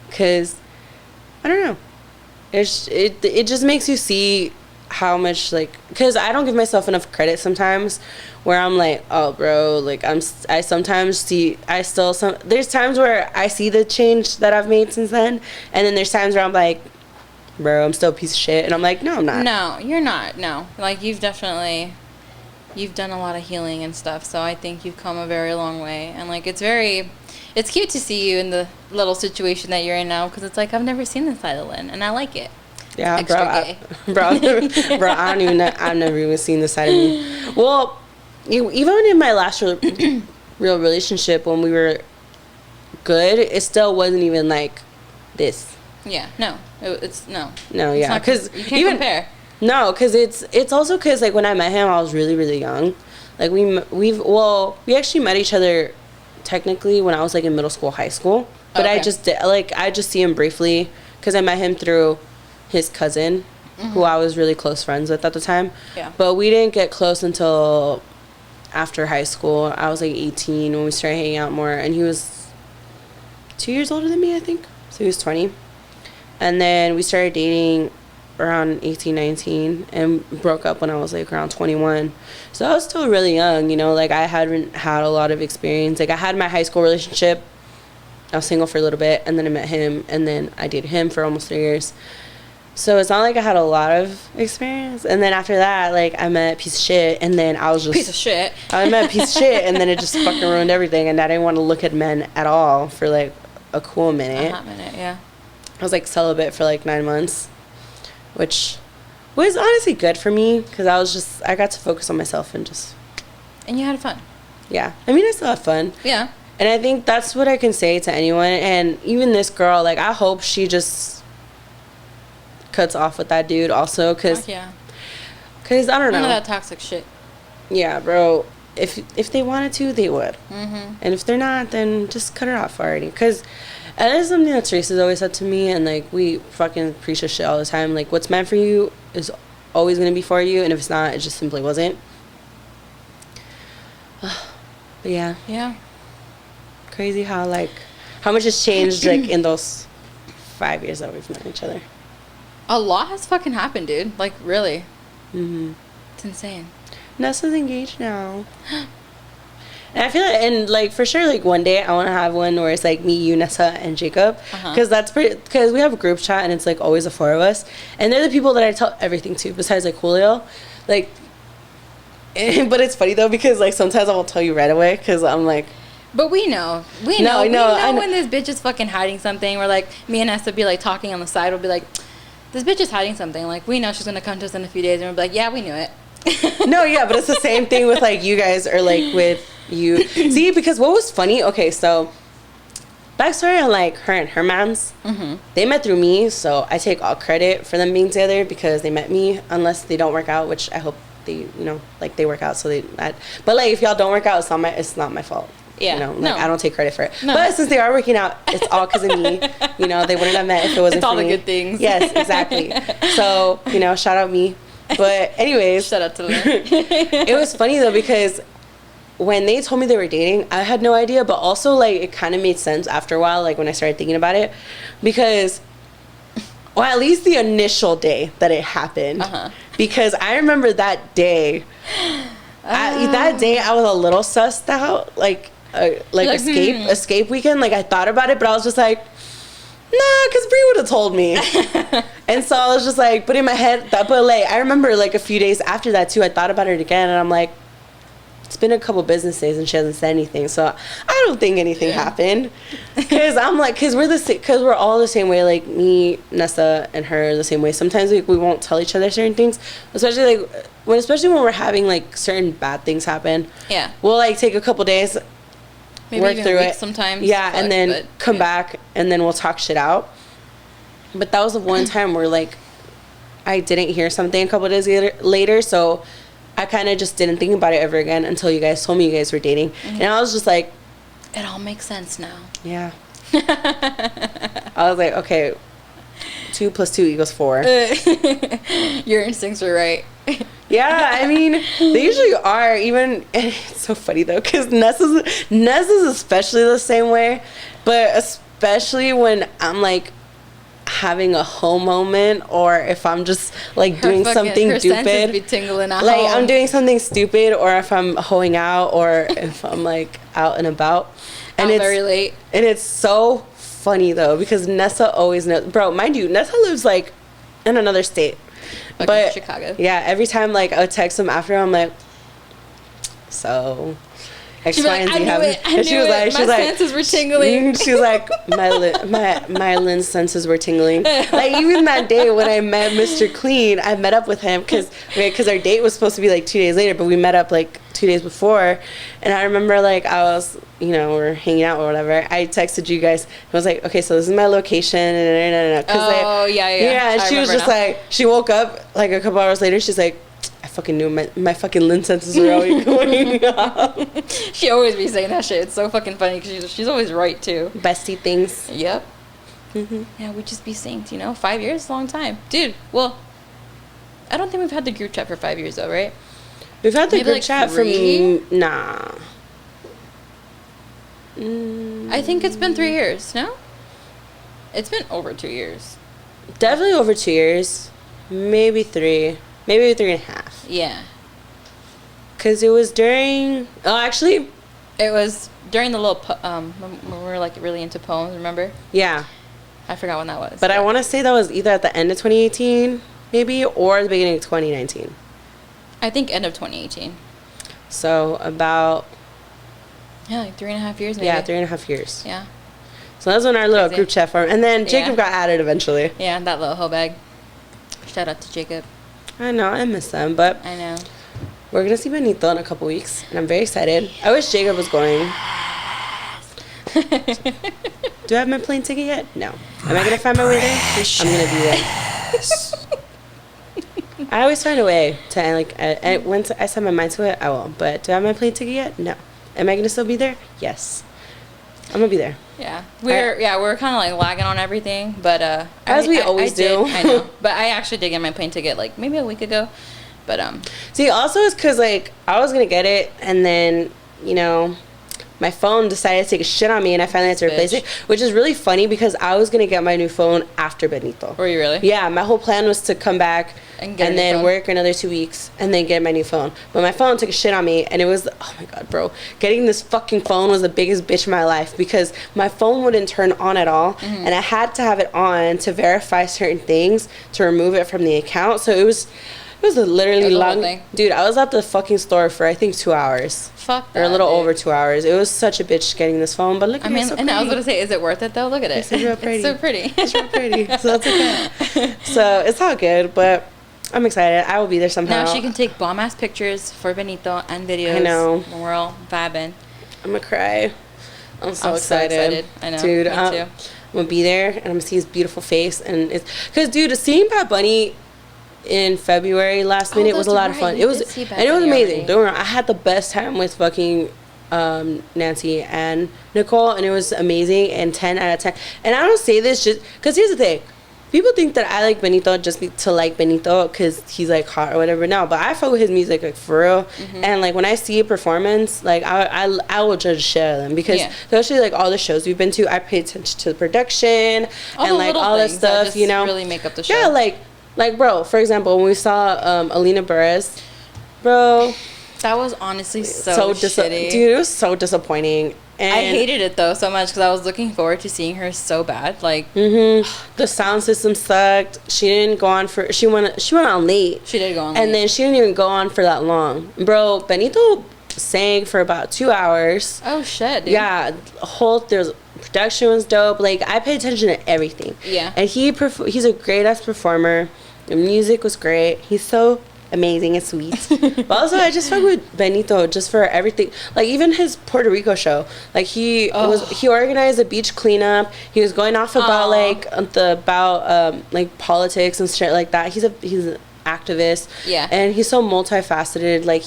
Because, I don't know. It just makes you see how much, like... Because I don't give myself enough credit sometimes where I'm like, oh, bro, like, I sometimes see... There's times where I see the change that I've made since then. And then there's times where I'm like, bro, I'm still a piece of shit. And I'm like, no, I'm not. No, you're not. No. Like, you've done a lot of healing and stuff, so I think you've come a very long way. And, like, it's cute to see you in the little situation that you're in now, because it's like, I've never seen this side of Lynn, and I like it. Yeah, Extra bro, I've never even seen this side of me. Well, even in my last real relationship, when we were good, it still wasn't even like this. Yeah, no, it's no. No, yeah, because you can't compare. No, because it's also because like when I met him, I was really, really young. Like we actually met each other technically when I was like in middle school, high school. But okay. I just see him briefly because I met him through his cousin, who I was really close friends with at the time. Yeah. But we didn't get close until after high school. I was like 18 when we started hanging out more, and he was 2 years older than me, I think. So he was 20. And then we started dating around 18, 19, and broke up when I was like around 21. So I was still really young, you know, like I hadn't had a lot of experience. Like I had my high school relationship. I was single for a little bit, and then I met him, and then I dated him for almost 3 years. So it's not like I had a lot of experience. And then after that, like I met a piece of shit, and then I was just piece of shit. I met a piece of shit, and then it just fucking ruined everything, and I didn't want to look at men at all for like a cool minute. A hot minute, yeah. I was like celibate for like 9 months, which was honestly good for me because I got to focus on myself and just. And you had fun. Yeah, I mean I still had fun. Yeah. And I think that's what I can say to anyone, and even this girl, like I hope she just cuts off with that dude also, cause I don't know. None of that toxic shit. Yeah, bro. If they wanted to, they would. And if they're not, then just cut her off already. Cause that is something that Teresa's always said to me, and like we fucking preach this shit all the time. Like what's meant for you is always gonna be for you, and if it's not, it just simply wasn't. But yeah. Yeah. Crazy how much has changed like in those 5 years that we've known each other. A lot has fucking happened, dude. Like really. It's insane. Nessa's engaged now. And I feel like, and like for sure, like one day I want to have one where it's like me, you, Nessa, and Jacob, because because we have a group chat and it's like always the four of us, and they're the people that I tell everything to besides like Julio, like. But it's funny though because like sometimes I won't tell you right away because I'm like. But we know when this bitch is fucking hiding something. Or like me and Nessa be like talking on the side. We'll be like, this bitch is hiding something. Like we know she's gonna come to us in a few days, and we'll be like, yeah, we knew it. No, yeah, but it's the same thing with like you guys or like with you. See, because what was funny? Okay, so backstory on like her and her moms. They met through me, so I take all credit for them being together because they met me. Unless they don't work out, which I hope they, like they work out. So but like if y'all don't work out, it's not my fault. Yeah, I don't take credit for it. No. But since they are working out, it's all because of me. They wouldn't have met if it wasn't it's for all me. the good things. Yes, exactly. So, shout out me. But anyways. Shout out to Lynn. It was funny though because when they told me they were dating, I had no idea. But also like it kind of made sense after a while, like when I started thinking about it. Because, well, at least the initial day that it happened. Because I remember that day. That day I was a little sussed out. Escape weekend. Like I thought about it, but I was just like, nah, because Brie would have told me. And so I was just like, but in my head, but like I remember like a few days after that too, I thought about it again, and I'm like, it's been a couple business days and she hasn't said anything, so I don't think anything happened. Because I'm like, because we're all the same way. Like me, Nessa, and her the same way. Sometimes we won't tell each other certain things, especially when we're having like certain bad things happen. Yeah, we'll like take a couple days. Maybe work even through it sometimes. Yeah, and then come back, and then we'll talk shit out. But that was the one time where like I didn't hear something a couple days later, so I kind of just didn't think about it ever again until you guys told me you guys were dating, and I was just like, it all makes sense now. Yeah. I was like, okay, 2 + 2 = 4. Your instincts were right. Yeah, I mean, they usually are. Even, it's so funny though, because Nessa's especially the same way, but especially when I'm like having a home moment, or if I'm just like doing something stupid, be tingling at like home. I'm doing something stupid, or if I'm hoeing out, or if I'm like out and about, and it's very late. And it's so funny though because Nessa always knows. Bro, mind you, Nessa lives like in another state. But Chicago. Yeah, every time like I would text him after, I'm like, so X, She'd be Y, like, and Z happen. I knew it. My senses were tingling. She was like, my Lynn's senses were tingling. Like, even that day when I met Mr. Clean, I met up with him because our date was supposed to be like 2 days later, but we met up like 2 days before. And I remember, like, I was, we're hanging out or whatever. I texted you guys. I was like, okay, so this is my location. Oh, yeah. Yeah, and she was just like, she woke up like a couple hours later. She's like, I fucking knew my fucking Lynn senses were always going up. She always be saying that shit. It's so fucking funny because she's always right, too. Bestie things. Yep. Mm-hmm. Yeah, we just be synced, 5 years is a long time. Dude, well, I don't think we've had the group chat for 5 years, though, right? We've had the Maybe group like chat 3? from... Nah. I think it's been 3 years, no? It's been over 2 years. Definitely over 2 years. Maybe 3. Maybe 3.5. Yeah. Because it was during... Oh, actually... It was during the little... when we were, like, really into poems, remember? Yeah. I forgot when that was. But I want to say that was either at the end of 2018, maybe, or the beginning of 2019. I think end of 2018. So, about... Yeah, like 3.5 years, maybe. Yeah, 3.5 years. Yeah. So that was when our little Crazy. group chat formed. And then Jacob got added eventually. Yeah, that little hoe bag. Shout out to Jacob. I know, I miss them, but I know. we're going to see Benito in a couple weeks, and I'm very excited. I wish Jacob was going. Do I have my plane ticket yet? No. Am I going to find my way there? I'm going to be there. I always find a way to, like, once I set my mind to it, I will. But do I have my plane ticket yet? No. Am I going to still be there? Yes. I'm going to be there. Yeah. We're kind of like lagging on everything, but as we always do. I know. But I actually did get my plane ticket like maybe a week ago. But see, also it's cuz like I was going to get it and then, my phone decided to take a shit on me and I finally had to replace it, which is really funny because I was going to get my new phone after Benito. Were you really? Yeah, my whole plan was to come back and then work another 2 weeks and then get my new phone. But my phone took a shit on me and it was, oh my God, bro. Getting this fucking phone was the biggest bitch in my life because my phone wouldn't turn on at all and I had to have it on to verify certain things to remove it from the account. So it was literally long. Dude, I was at the fucking store for I think 2 hours. Fuck that, or a little over 2 hours. It was such a bitch getting this phone, but look at it. It's so pretty. And I was gonna say, is it worth it though? Look at it. It's real pretty. It's so pretty. It's real pretty. So that's okay. So it's all good, but I'm excited. I will be there somehow. Now she can take bomb ass pictures for Benito and videos. I know. When we're all vibing. I'm gonna cry. I'm so excited. I know. Dude, Me too. I'm gonna be there and I'm gonna see his beautiful face and it's because dude, seeing Bad Bunny in February last minute was a lot of fun. It was amazing. Don't worry, I had the best time with fucking Nancy and Nicole, and it was amazing and 10 out of 10. And I don't say this just because here's the thing. People think that I like Benito just to like Benito because he's like hot or whatever. No, but I fuck with his music like for real. And like when I see a performance, like I will judge the shit out of them because especially like all the shows we've been to, I pay attention to the production and like all that stuff. That just really make up the show. Yeah, like bro. For example, when we saw Alina Perez, bro. That was honestly so shitty. Dude, it was so disappointing. And I hated it though so much because I was looking forward to seeing her so bad. Like, the sound system sucked. She didn't go on for. She went on late. She did go on, and then she didn't even go on for that long, bro. Benito sang for about 2 hours. Oh shit, dude. Yeah, there's production was dope. Like I pay attention to everything. Yeah, and he's a great ass performer. The music was great. He's so amazing and sweet. But also I just fuck with Benito just for everything. Like even his Puerto Rico show, like he organized a beach cleanup. He was going off about like politics and shit like that. He's an activist. Yeah, and he's so multifaceted. Like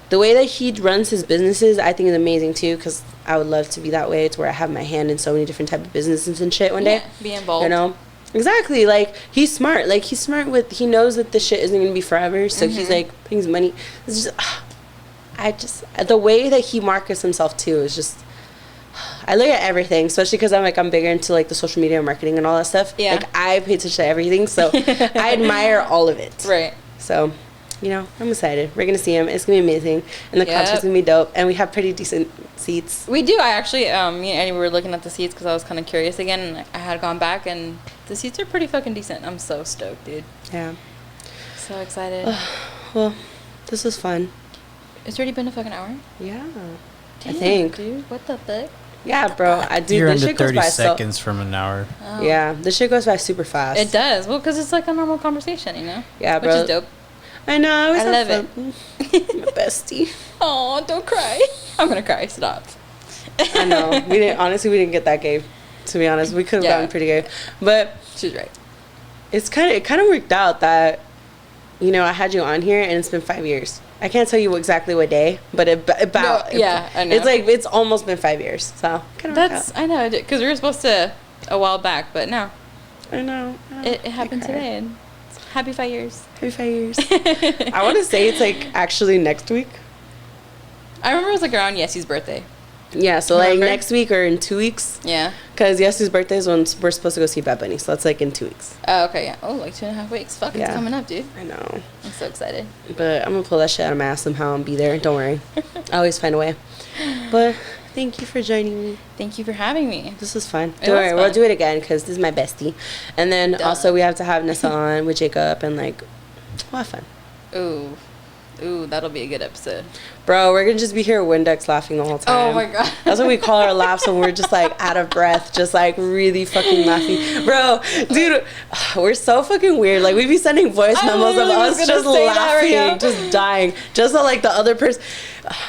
the way that he runs his businesses, I think is amazing too. Because I would love to be that way. It's where I have my hand in so many different type of businesses and shit one day. Be involved. Exactly, like he's smart. Like he knows that this shit isn't gonna be forever. So he's like putting his money. It's just, the way that he markets himself too is just. I look at everything, especially because I'm bigger into like the social media marketing and all that stuff. Yeah. Like I pay attention to everything, so I admire all of it. Right. So, I'm excited. We're gonna see him. It's gonna be amazing, and the concert's gonna be dope. And we have pretty decent seats. We do. I actually, me and Eddie were looking at the seats because I was kind of curious again, and I had gone back, and the seats are pretty fucking decent. I'm so stoked, dude. Yeah. So excited. Well, this was fun. It's already been a fucking hour? Yeah. Damn, I think. Dude, what the fuck? Yeah, bro. I do. You're This under shit goes 30 by seconds from an hour. Oh. Yeah, this shit goes by super fast. It does. Well, because it's like a normal conversation, you know? Yeah, Which bro. is dope. I know. I love it. My bestie. Oh, don't cry. I'm going to cry. Stop. I know. We didn't get that gay. To be honest, we could have gotten pretty gay. But she's right. It kind of worked out that, you know, I had you on here and it's been 5 years. I can't tell you exactly what day, but I know. It's almost been 5 years, so kind of. I know, because we were supposed to a while back, but no. I know. It happened today. And happy 5 years. Happy 5 years. I want to say it's like actually next week. I remember it was like around Yessie's birthday. Yeah, so like next week or in 2 weeks. Yeah. Because Yessie's birthday is when we're supposed to go see Bad Bunny, so that's like in 2 weeks. Oh, okay, yeah. Oh, like 2.5 weeks. Fuck, it's coming up, dude. I know. I'm so excited. But I'm going to pull that shit out of my ass somehow and be there. Don't worry. I always find a way. But thank you for joining me. Thank you for having me. This was fun. Don't worry, we'll do it again because this is my bestie. And then also we have to have Nessa on with Jacob and like, we'll have fun. Ooh, that'll be a good episode. Bro, we're going to just be here with Windex laughing the whole time. Oh, my God. That's what we call our laughs when we're just, like, out of breath. Just, like, really fucking laughing. Bro, dude, we're so fucking weird. Like, we be sending voice memos of us just laughing, just dying. Just so, like, the other person...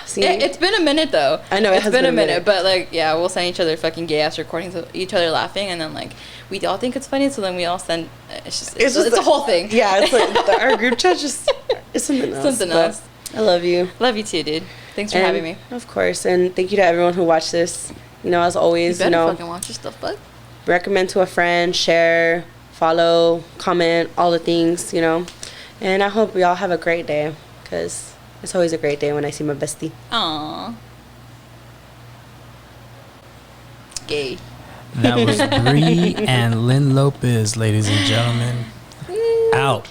See? It's been a minute, though. I know, it's been a minute. But, like, yeah, we'll send each other fucking gay-ass recordings of each other laughing. And then, like, we all think it's funny. So then we all send... It's a whole thing. Yeah, it's like our group chat just... It's something else. I love you. Love you too, dude. Thanks for having me. Of course, and thank you to everyone who watched this. You know, as always, you better fucking watch your stuff, bud. Recommend to a friend, share, follow, comment, all the things, you know. And I hope we all have a great day, because it's always a great day when I see my bestie. Aww. Gay. That was Bree and Lynn Lopez, ladies and gentlemen. Out.